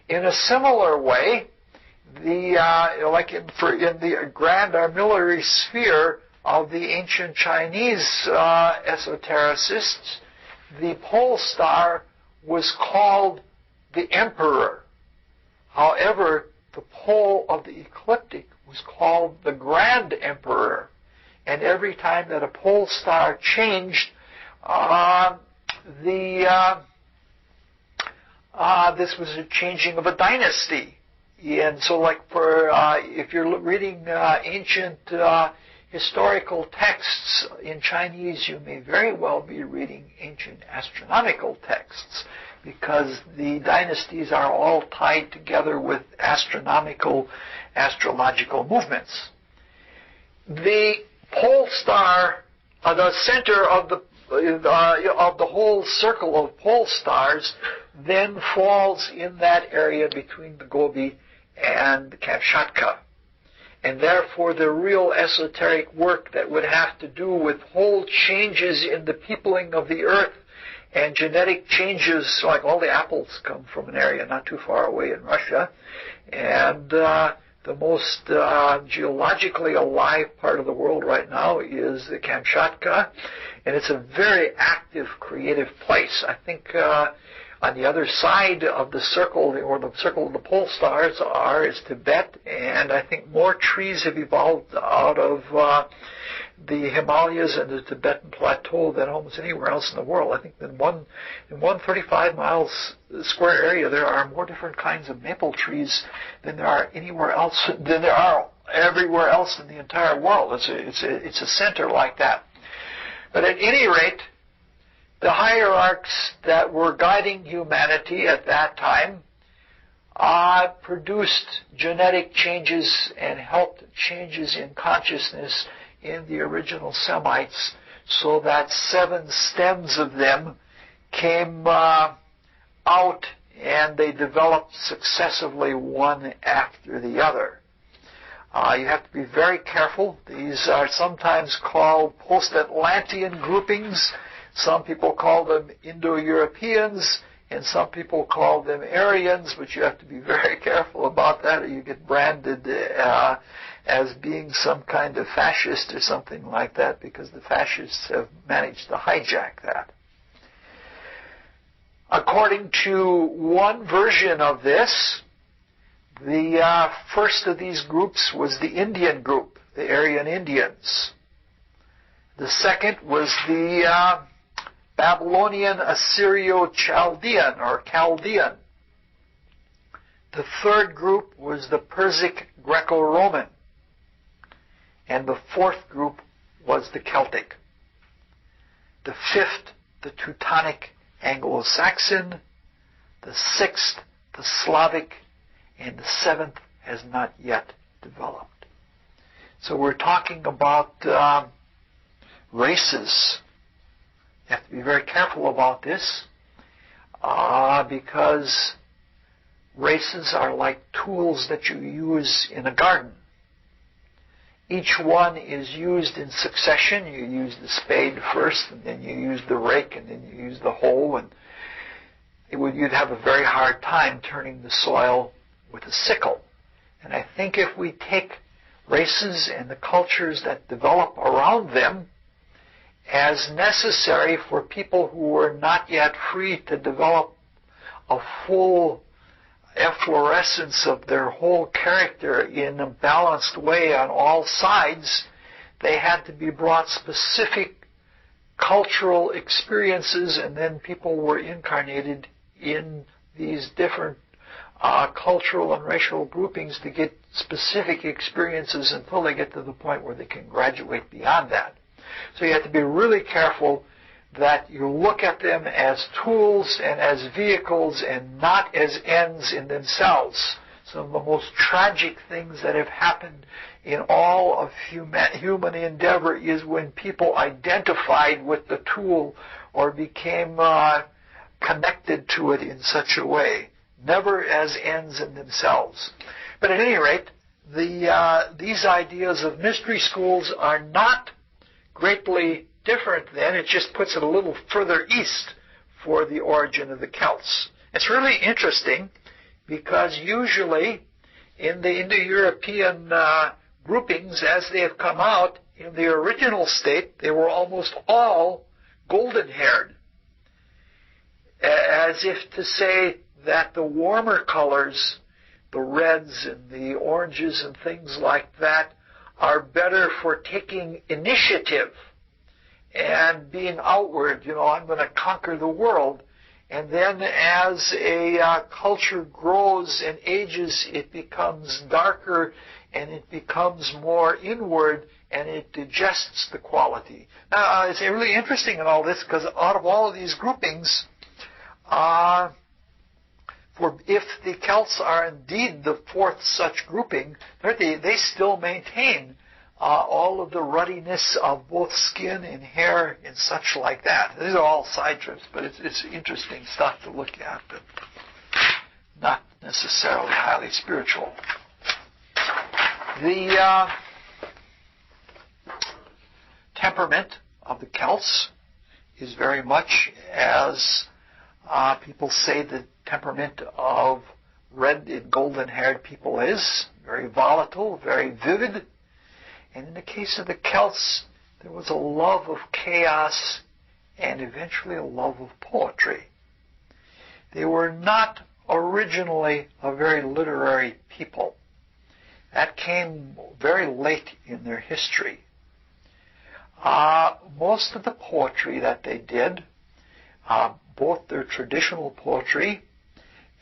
In a similar way, like in the grand armillary sphere of the ancient Chinese esotericists, the pole star was called the emperor. However, the pole of the ecliptic was called the grand emperor. And every time that a pole star changed, This was a changing of a dynasty. And so, like, if you're reading ancient historical texts in Chinese, you may very well be reading ancient astronomical texts, because the dynasties are all tied together with astrological movements. The pole star, the center of the whole circle of pole stars, then falls in that area between the Gobi and Kamchatka. And therefore the real esoteric work that would have to do with whole changes in the peopling of the earth and genetic changes, like all the apples come from an area not too far away in Russia, and the most geologically alive part of the world right now is the Kamchatka, and it's a very active, creative place. I think on the other side of the circle, or the circle of the pole stars, is Tibet, and I think more trees have evolved out of the Himalayas and the Tibetan Plateau than almost anywhere else in the world. I think in one 35 miles square area, there are more different kinds of maple trees than there are anywhere else, than there are everywhere else in the entire world. It's a center like that. But at any rate, the hierarchs that were guiding humanity at that time produced genetic changes and helped changes in consciousness in the original Semites, so that 7 stems of them came out, and they developed successively one after the other. You have to be very careful. These are sometimes called post-Atlantean groupings. Some people call them Indo-Europeans, and some people call them Aryans, but you have to be very careful about that, or you get branded as being some kind of fascist or something like that, because the fascists have managed to hijack that. According to one version of this, the first of these groups was the Indian group, the Aryan Indians. The second was the Babylonian Assyrio-Chaldean, or Chaldean. The third group was the Persic Greco-Roman. And the fourth group was the Celtic. The fifth, the Teutonic Anglo-Saxon. The sixth, the Slavic. And the seventh has not yet developed. So we're talking about races. You have to be very careful about this, because races are like tools that you use in a garden. Each one is used in succession. You use the spade first, and then you use the rake, and then you use the hoe, and you'd have a very hard time turning the soil with a sickle. And I think if we take races and the cultures that develop around them as necessary for people who are not yet free to develop a full efflorescence of their whole character in a balanced way on all sides, they had to be brought specific cultural experiences, and then people were incarnated in these different cultural and racial groupings to get specific experiences until they get to the point where they can graduate beyond that. So you have to be really careful that you look at them as tools and as vehicles and not as ends in themselves. Some of the most tragic things that have happened in all of human endeavor is when people identified with the tool or became connected to it in such a way, never as ends in themselves. But at any rate, these ideas of mystery schools are not greatly different then. It just puts it a little further east for the origin of the Celts. It's really interesting because usually in the Indo-European groupings, as they have come out, in the original state, they were almost all golden-haired, as if to say that the warmer colors, the reds and the oranges and things like that, are better for taking initiative and being outward. I'm going to conquer the world. And then as a culture grows and ages, it becomes darker and it becomes more inward, and it digests the quality. Now, it's really interesting in all this, because out of all of these groupings, if the Celts are indeed the fourth such grouping, they still maintain all of the ruddiness of both skin and hair and such like that. These are all side trips, but it's interesting stuff to look at, but not necessarily highly spiritual. The temperament of the Celts is very much as people say the temperament of red and golden-haired people is, very volatile, very vivid. And in the case of the Celts, there was a love of chaos and eventually a love of poetry. They were not originally a very literary people. That came very late in their history. Most of the poetry that they did, both their traditional poetry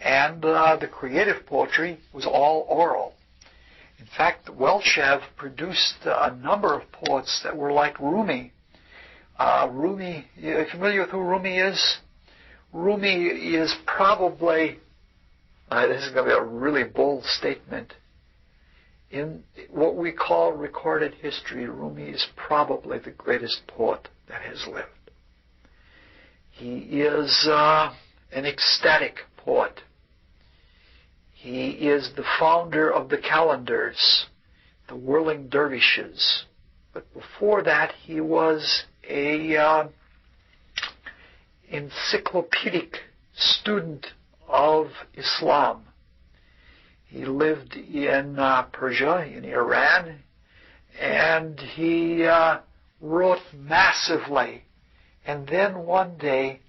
and the creative poetry, was all oral. In fact, Welchev produced a number of poets that were like Rumi. Rumi, are you familiar with who Rumi is? Rumi is probably, this is going to be a really bold statement, in what we call recorded history, Rumi is probably the greatest poet that has lived. He is an ecstatic poet. He is the founder of the calendars, the whirling dervishes. But before that, he was a encyclopedic student of Islam. He lived in Persia, in Iran, and he wrote massively. And then one day,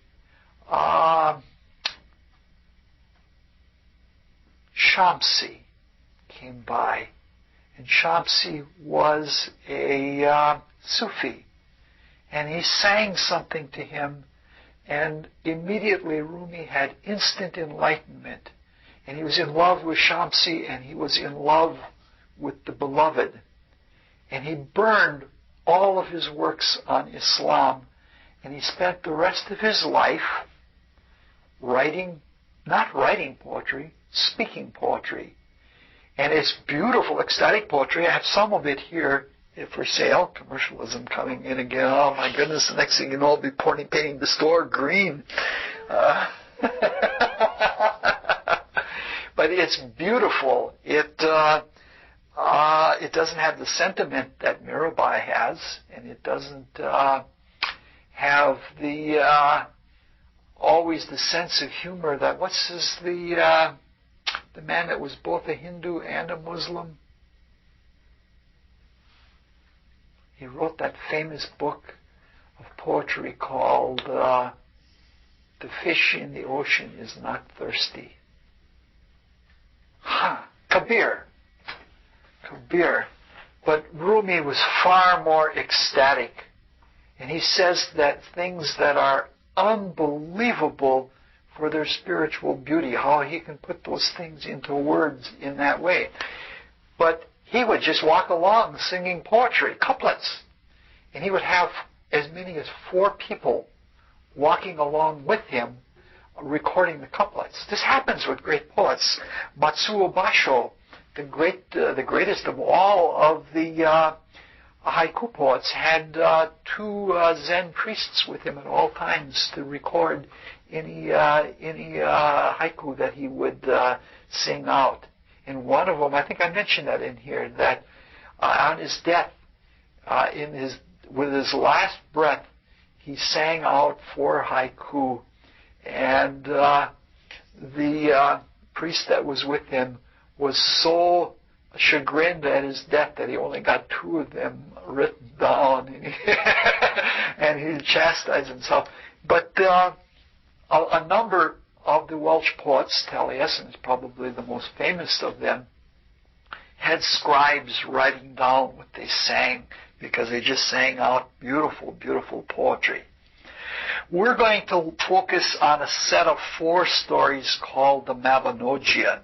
Shamsi came by, and Shamsi was a Sufi, and he sang something to him, and immediately Rumi had instant enlightenment, and he was in love with Shamsi, and he was in love with the beloved, and he burned all of his works on Islam, and he spent the rest of his life not writing poetry, speaking poetry. And it's beautiful, ecstatic poetry. I have some of it here for sale. Commercialism coming in again. Oh my goodness, the next thing you know, I'll be painting the store green. But it's beautiful. It doesn't have the sentiment that Mirabai has, and it doesn't have the always the sense of humor that the man that was both a Hindu and a Muslim. He wrote that famous book of poetry called The Fish in the Ocean is Not Thirsty. Kabir. But Rumi was far more ecstatic. And he says that things that are unbelievable for their spiritual beauty, how he can put those things into words in that way. But he would just walk along singing poetry, couplets. And he would have as many as 4 people walking along with him, recording the couplets. This happens with great poets. Matsuo Basho, the greatest of all of the haiku poets, had 2 Zen priests with him at all times to record any haiku that he would sing out. And one of them, I think I mentioned that in here, that on his death, with his last breath, he sang out 4 haiku, and the priest that was with him was so chagrined at his death that he only got 2 of them written down, and he chastised himself. But a number of the Welsh poets, Taliesin is probably the most famous of them, had scribes writing down what they sang, because they just sang out beautiful, beautiful poetry. We're going to focus on a set of 4 stories called the Mabinogion.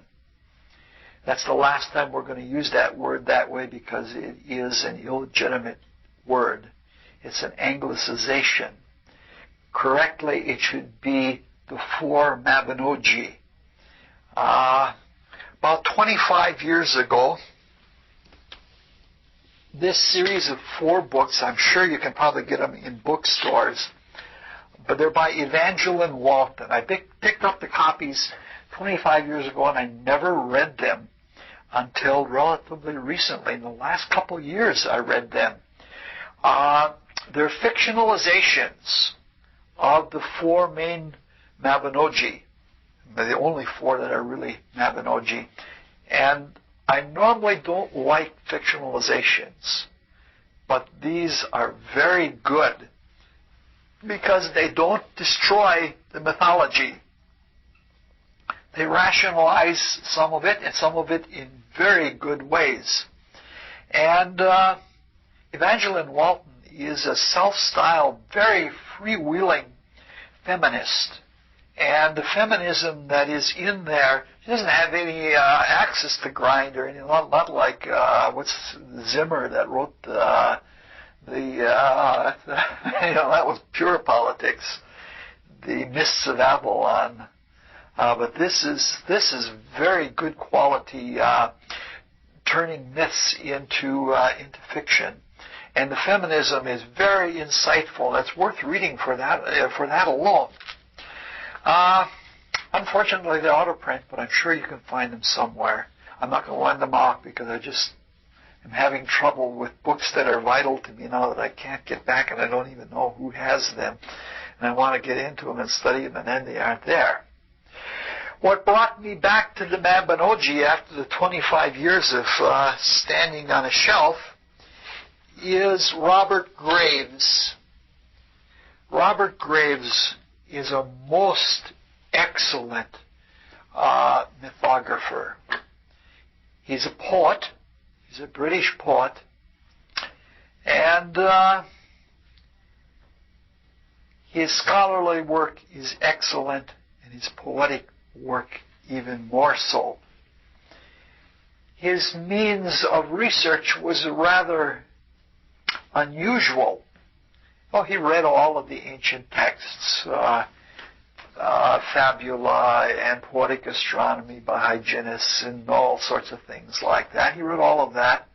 That's the last time we're going to use that word that way because it is an illegitimate word. It's an anglicization. Correctly, it should be the 4 Mabinogi. About 25 years ago, this series of 4 books, I'm sure you can probably get them in bookstores, but they're by Evangeline Walton. I picked up the copies 25 years ago, and I never read them until relatively recently. In the last couple years, I read them. They're fictionalizations of the 4 main Mabinogi. They're the only 4 that are really Mabinogi. And I normally don't like fictionalizations, but these are very good because they don't destroy the mythology. They rationalize some of it, and some of it in very good ways. And Evangeline Walton is a self-styled, very freewheeling feminist. And the feminism that is in there, she doesn't have any axes to grind or anything, not like what's Zimmer that wrote that was pure politics, the Myths of Avalon. But this is very good quality, turning myths into fiction. And the feminism is very insightful. That's worth reading for that alone. Unfortunately, they're out of print, but I'm sure you can find them somewhere. I'm not going to lend them out because I just am having trouble with books that are vital to me now that I can't get back, and I don't even know who has them. And I want to get into them and study them, and then they aren't there. What brought me back to the Mabinogi after the 25 years of standing on a shelf is Robert Graves. Robert Graves is a most excellent mythographer. He's a poet. He's a British poet. And his scholarly work is excellent, and his poetic work even more so. His means of research was rather unusual. Well, he read all of the ancient texts, Fabula and Poetic Astronomy by Hyginus and all sorts of things like that. He read all of that.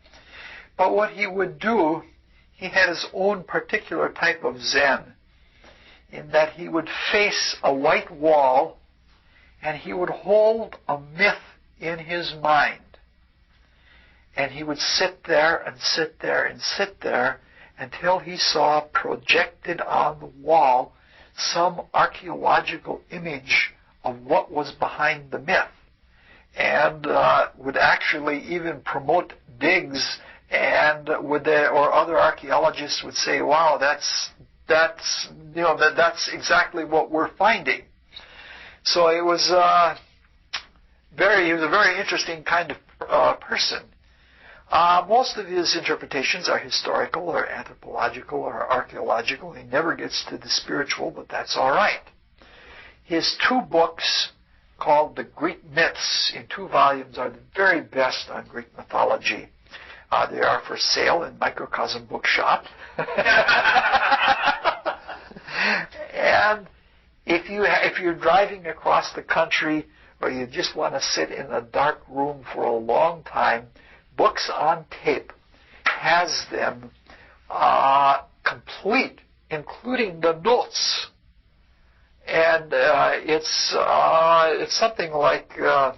But what he would do, he had his own particular type of Zen, in that he would face a white wall and he would hold a myth in his mind. And he would sit there and sit there and sit there until he saw projected on the wall some archaeological image of what was behind the myth, and would actually even promote digs, and or other archaeologists would say, "Wow, that's exactly what we're finding." So he was a very interesting kind of person. Most of his interpretations are historical or anthropological or archaeological. He never gets to the spiritual, but that's all right. His 2 books, called The Greek Myths, in 2 volumes, are the very best on Greek mythology. They are for sale in Microcosm Bookshop. And if you're driving across the country, or you just want to sit in a dark room for a long time, Books on Tape has them complete, including the notes. And it's something like, I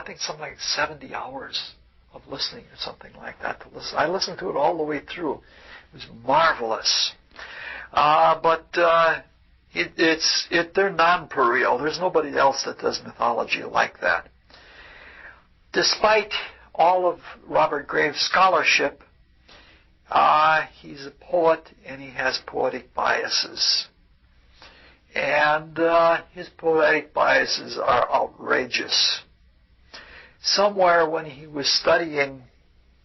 think something like 70 hours of listening or something like that to listen. I listened to it all the way through. It was marvelous. But they're non-pareil. There's nobody else that does mythology like that. Despite all of Robert Graves' scholarship, he's a poet and he has poetic biases. And his poetic biases are outrageous. Somewhere when he was studying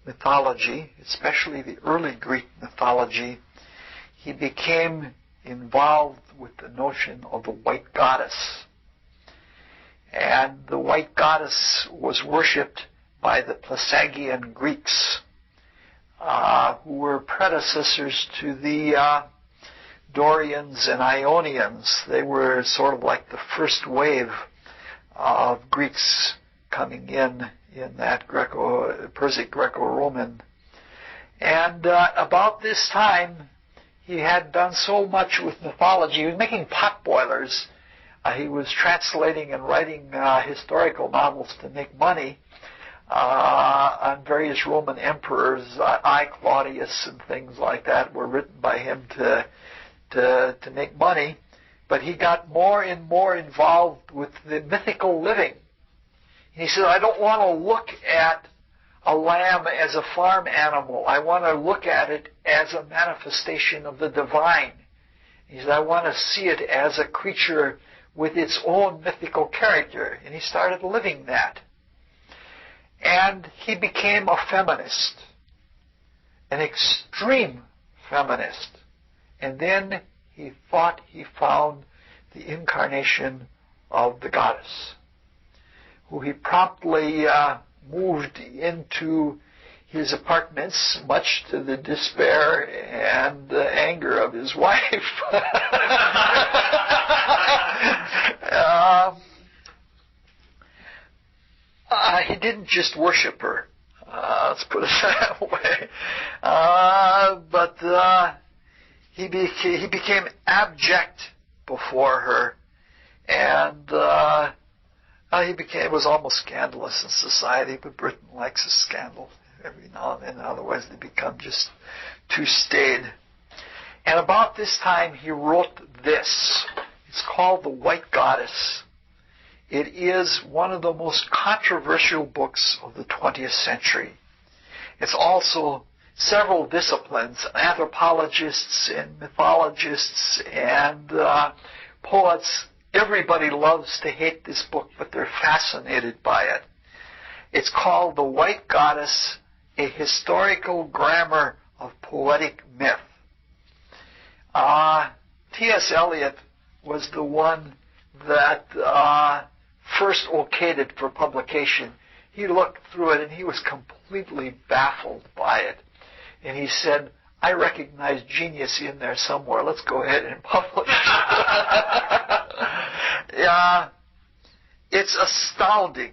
mythology, especially the early Greek mythology, he became involved with the notion of the white goddess. And the white goddess was worshipped by the Plesagian Greeks, who were predecessors to the Dorians and Ionians. They were sort of like the first wave of Greeks coming in that Persic Greco-Roman. And about this time, he had done so much with mythology. He was making pot boilers. He was translating and writing historical novels to make money on various Roman emperors. I, Claudius, and things like that were written by him to make money. But he got more and more involved with the mythical living. He said, I don't want to look at a lamb as a farm animal. I want to look at it as a manifestation of the divine. He said, I want to see it as a creature with its own mythical character. And he started living that. And he became a feminist, an extreme feminist. And then he thought he found the incarnation of the goddess, who he promptly moved into his apartments, much to the despair and anger of his wife. He didn't just worship her, let's put it that way, but he became abject before her, and it was almost scandalous in society, but Britain likes a scandal every now and then. Otherwise, they become just too staid. And about this time, he wrote this. It's called The White Goddess. It is one of the most controversial books of the 20th century. It's also several disciplines, anthropologists and mythologists and poets. Everybody loves to hate this book, but they're fascinated by it. It's called The White Goddess, a historical grammar of poetic myth. T.S. Eliot was the one that first okayed it for publication. He looked through it and he was completely baffled by it. And he said, I recognize genius in there somewhere. Let's go ahead and publish it. It's astounding.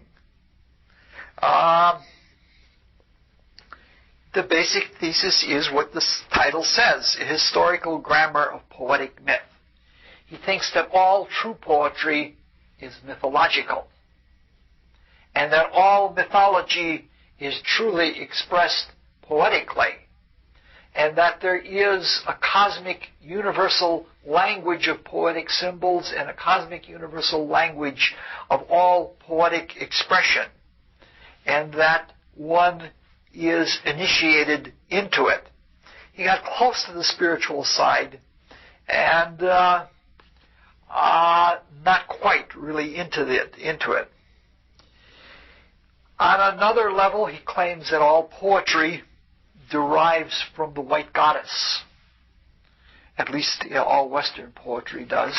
The basic thesis is what the title says, a historical grammar of poetic myth. He thinks that all true poetry is mythological, and that all mythology is truly expressed poetically, and that there is a cosmic universal language of poetic symbols and a cosmic universal language of all poetic expression, and that one is initiated into it. He got close to the spiritual side and not quite really into it. On another level, he claims that all poetry derives from the white goddess. At least all Western poetry does.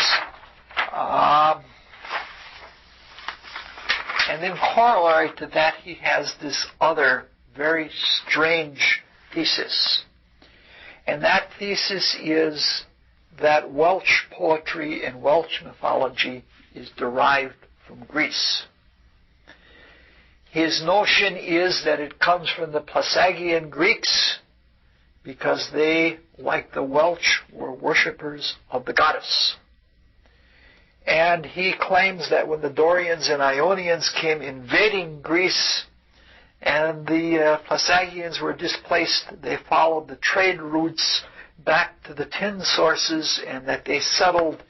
And then corollary to that, he has this other very strange thesis. And that thesis is that Welsh poetry and Welsh mythology is derived from Greece. His notion is that it comes from the Plesagian Greeks because they, like the Welsh, were worshippers of the goddess. And he claims that when the Dorians and Ionians came invading Greece and the Plesagians were displaced, they followed the trade routes back to the tin sources, and that they settled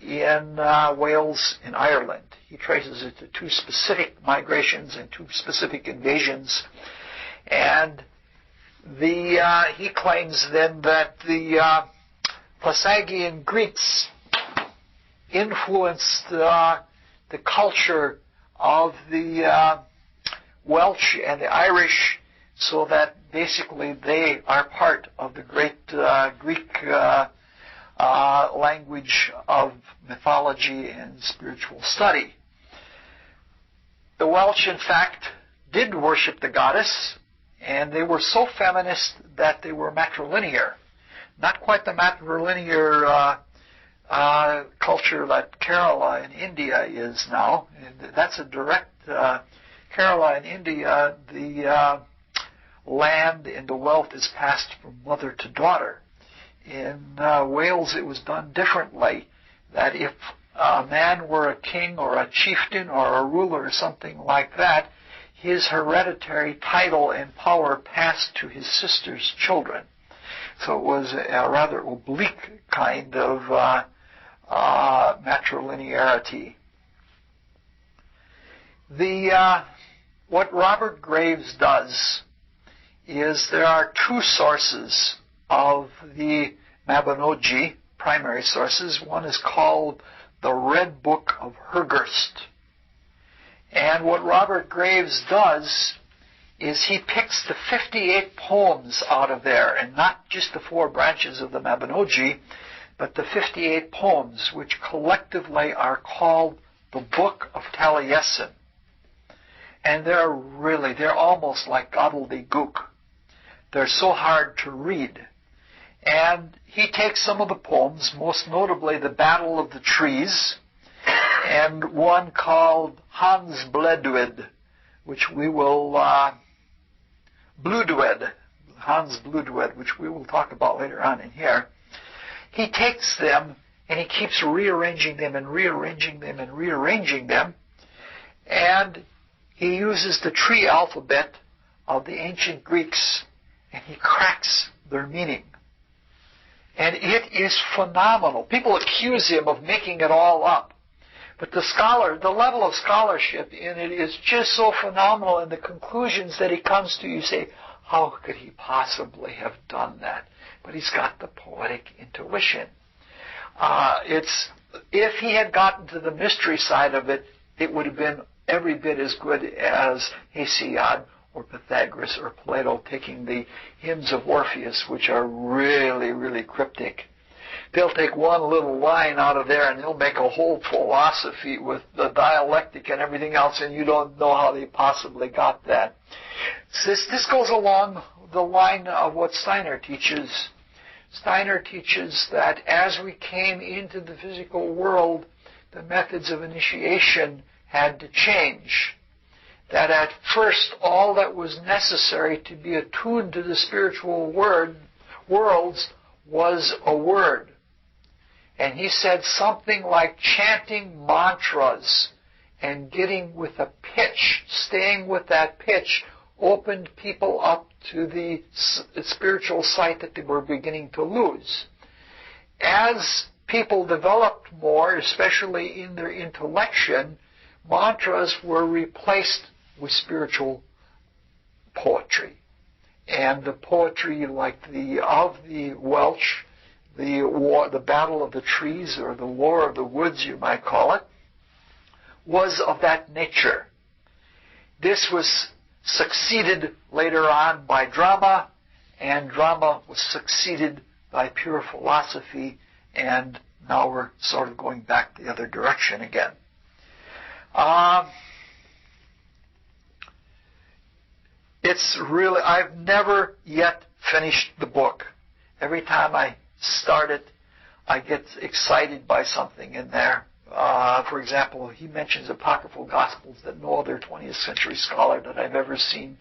in Wales and Ireland. He traces it to two specific migrations and two specific invasions. And he claims then that the Plesagian Greeks influenced the culture of the Welsh and the Irish, so that basically they are part of the great Greek language of mythology and spiritual study. The Welsh, in fact, did worship the goddess, and they were so feminist that they were matrilinear. Not quite the matrilinear culture that Kerala in India is now. That's a direct Kerala in India, the land and the wealth is passed from mother to daughter. In Wales, it was done differently, that if a man were a king or a chieftain or a ruler or something like that, his hereditary title and power passed to his sister's children. So it was a rather oblique kind of matrilinearity. What Robert Graves does is there are two sources of the Mabinogi, primary sources. One is called the Red Book of Hergurst. And what Robert Graves does is he picks the 58 poems out of there, and not just the 4 branches of the Mabinogi, but the 58 poems, which collectively are called the Book of Taliesin. And they're almost like gobbledygook. They're so hard to read. And he takes some of the poems, most notably the Battle of the Trees, and one called Hans Bledwed, which we will, Hans Bludwed, which we will talk about later on in here. He takes them and he keeps rearranging them and rearranging them and rearranging them, and he uses the tree alphabet of the ancient Greeks, and he cracks their meaning. And it is phenomenal. People accuse him of making it all up. But the level of scholarship in it is just so phenomenal, and the conclusions that he comes to, you say, how could he possibly have done that? But he's got the poetic intuition. If he had gotten to the mystery side of it, it would have been every bit as good as Hesiod or Pythagoras or Plato taking the hymns of Orpheus, which are really, really cryptic. They'll take one little line out of there and they'll make a whole philosophy with the dialectic and everything else, and you don't know how they possibly got that. This goes along the line of what Steiner teaches. Steiner teaches that as we came into the physical world, the methods of initiation had to change. That at first all that was necessary to be attuned to the spiritual worlds was a word. And he said something like chanting mantras and getting with a pitch, staying with that pitch, opened people up to the spiritual sight that they were beginning to lose. As people developed more, especially in their intellection, mantras were replaced with spiritual poetry. And the poetry like of the Welsh, the Battle of the Trees, or the Lore of the Woods, you might call it, was of that nature. This was succeeded later on by drama, and drama was succeeded by pure philosophy, and now we're sort of going back the other direction again. It's really, I've never yet finished the book. Every time I start it, I get excited by something in there. For example, he mentions apocryphal gospels that no other 20th century scholar that I've ever seen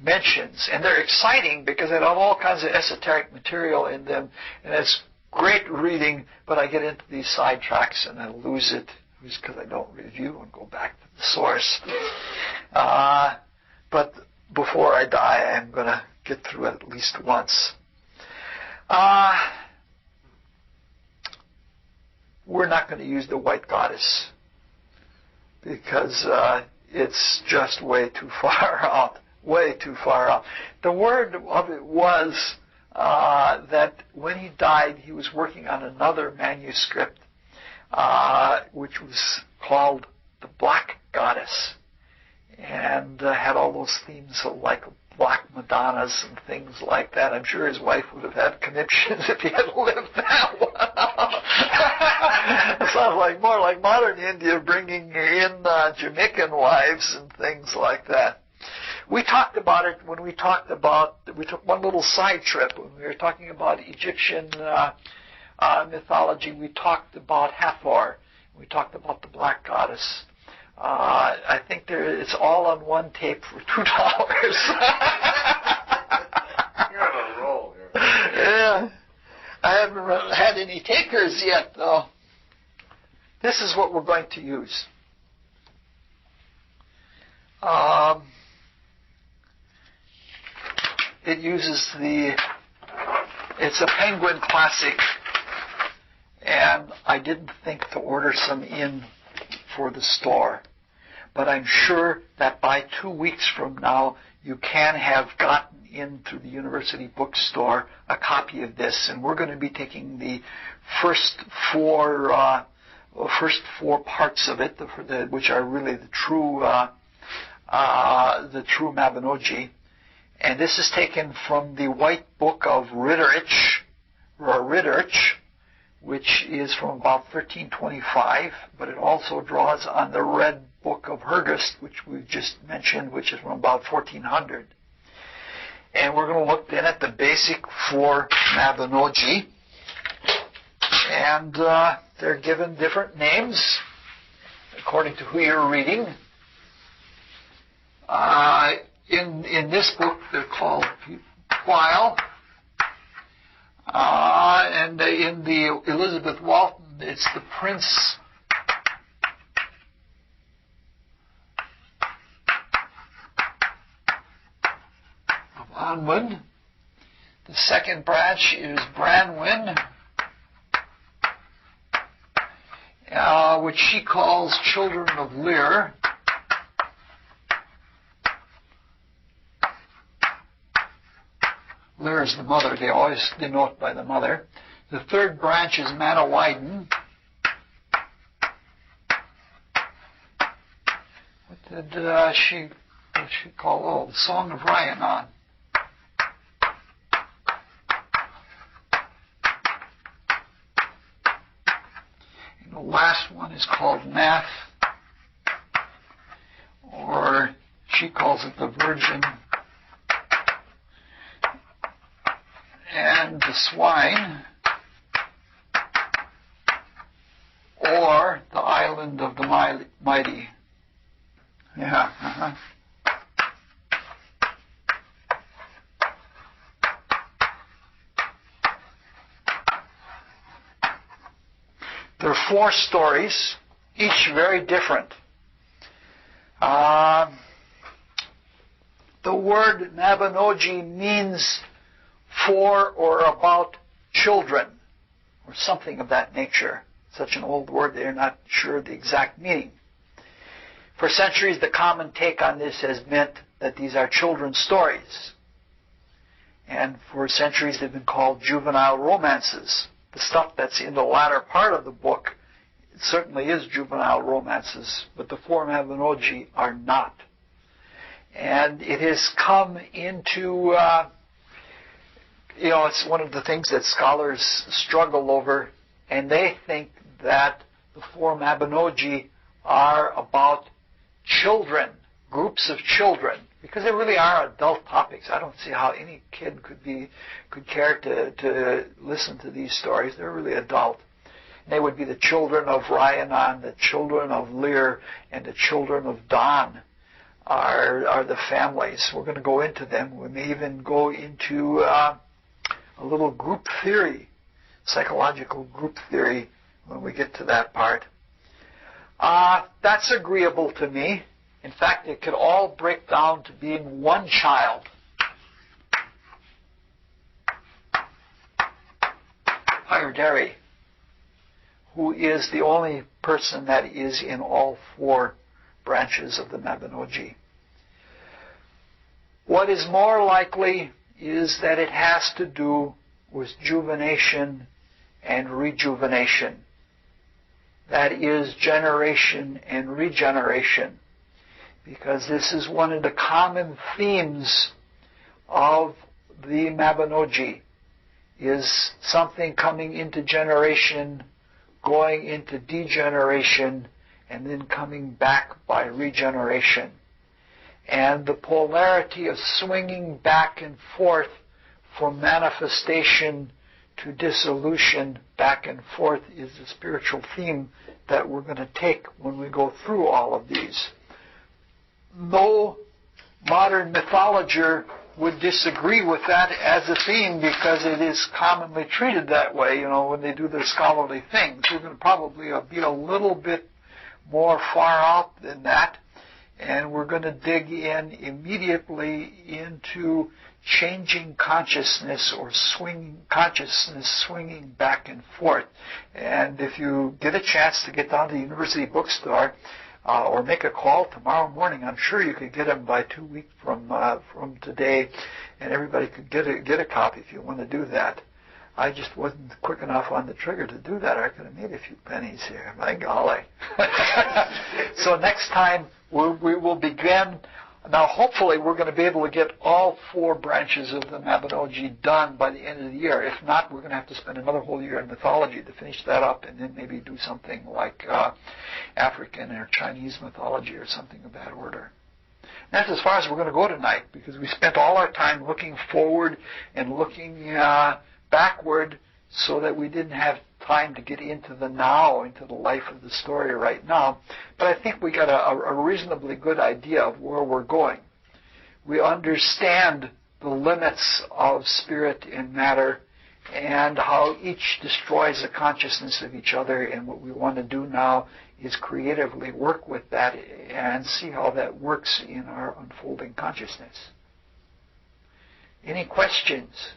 mentions. And they're exciting because they have all kinds of esoteric material in them. And it's great reading, but I get into these sidetracks and I lose it just because I don't review and go back to the source. But before I die, I'm going to get through it at least once. We're not going to use the white goddess because it's just way too far out. Way too far out. The word of it was that when he died, he was working on another manuscript, which was called the Black Goddess, and had all those themes of like black Madonnas and things like that. I'm sure his wife would have had conniptions if he had lived that one out. It sounds like more like modern India bringing in Jamaican wives and things like that. We talked about it when we took one little side trip when we were talking about Egyptian mythology. We talked about Hathor. We talked about the black goddess. I think it's all on one tape for $2. You're on a roll here. Yeah. I haven't had any takers yet, though. This is what we're going to use. It uses it's a Penguin Classic, and I didn't think to order some in for the store. But I'm sure that by 2 weeks from now, you can have gotten into the university bookstore a copy of this. And we're going to be taking the first four parts of it, which are really the true Mabinogi. And this is taken from the White Book of Ridderich, which is from about 1325, but it also draws on the Red Book of Hurgust, which we've just mentioned, which is from about 1400. And we're going to look then at the basic 4 Mabinogi, and they're given different names according to who you're reading. In this book, they're called Quile. And in the Elizabeth Walton, it's the Prince of Anwen. The second branch is Branwen, which she calls Children of Lear. Lear is the mother. They always denote by the mother. The third branch is Manawydan. What did she call? Oh, the Song of Rhiannon. And the last one is called Nath, or she calls it the Virgin and the Swine, or the Island of the Mighty. Yeah. There are 4 stories, each very different. The word Mabinogi means for or about children, or something of that nature. Such an old word, they're not sure of the exact meaning. For centuries, the common take on this has meant that these are children's stories. And for centuries, they've been called juvenile romances. The stuff that's in the latter part of the book, it certainly is juvenile romances, but the 4 Mabinogi are not. And it has come into... it's one of the things that scholars struggle over, and they think that the 4 Mabinogi are about children, groups of children, because they really are adult topics. I don't see how any kid could care to listen to these stories. They're really adult. They would be the children of Rhiannon, the children of Lear, and the children of Don are the families. We're going to go into them. We may even go into a little group theory, psychological group theory, when we get to that part. That's agreeable to me. In fact, it could all break down to being one child. Hyrderi, who is the only person that is in all 4 branches of the Mabinogi. What is more likely is that it has to do with juvenation and rejuvenation. That is generation and regeneration, because this is one of the common themes of the Mabinogi is something coming into generation, going into degeneration, and then coming back by regeneration. And the polarity of swinging back and forth from manifestation to dissolution, back and forth, is the spiritual theme that we're going to take when we go through all of these. No modern mythologer would disagree with that as a theme because it is commonly treated that way, when they do their scholarly things. We're going to probably be a little bit more far out than that, and we're going to dig in immediately into changing consciousness or swinging back and forth. And if you get a chance to get down to the university bookstore or make a call tomorrow morning, I'm sure you could get them by 2 weeks from today, and everybody could get a copy if you want to do that. I just wasn't quick enough on the trigger to do that. I could have made a few pennies here. My golly. So next time we will begin. Now, hopefully, we're going to be able to get all 4 branches of the Mabinogi done by the end of the year. If not, we're going to have to spend another whole year in mythology to finish that up, and then maybe do something like African or Chinese mythology or something of that order. That's as far as we're going to go tonight, because we spent all our time looking forward and looking backward, so that we didn't have time to get into the now, into the life of the story right now. But I think we got a reasonably good idea of where we're going. We understand the limits of spirit and matter and how each destroys the consciousness of each other, and what we want to do now is creatively work with that and see how that works in our unfolding consciousness. Any questions?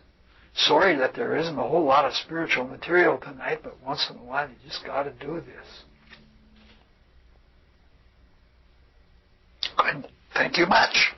Sorry that there isn't a whole lot of spiritual material tonight, but once in a while you just got to do this. Good. Thank you much.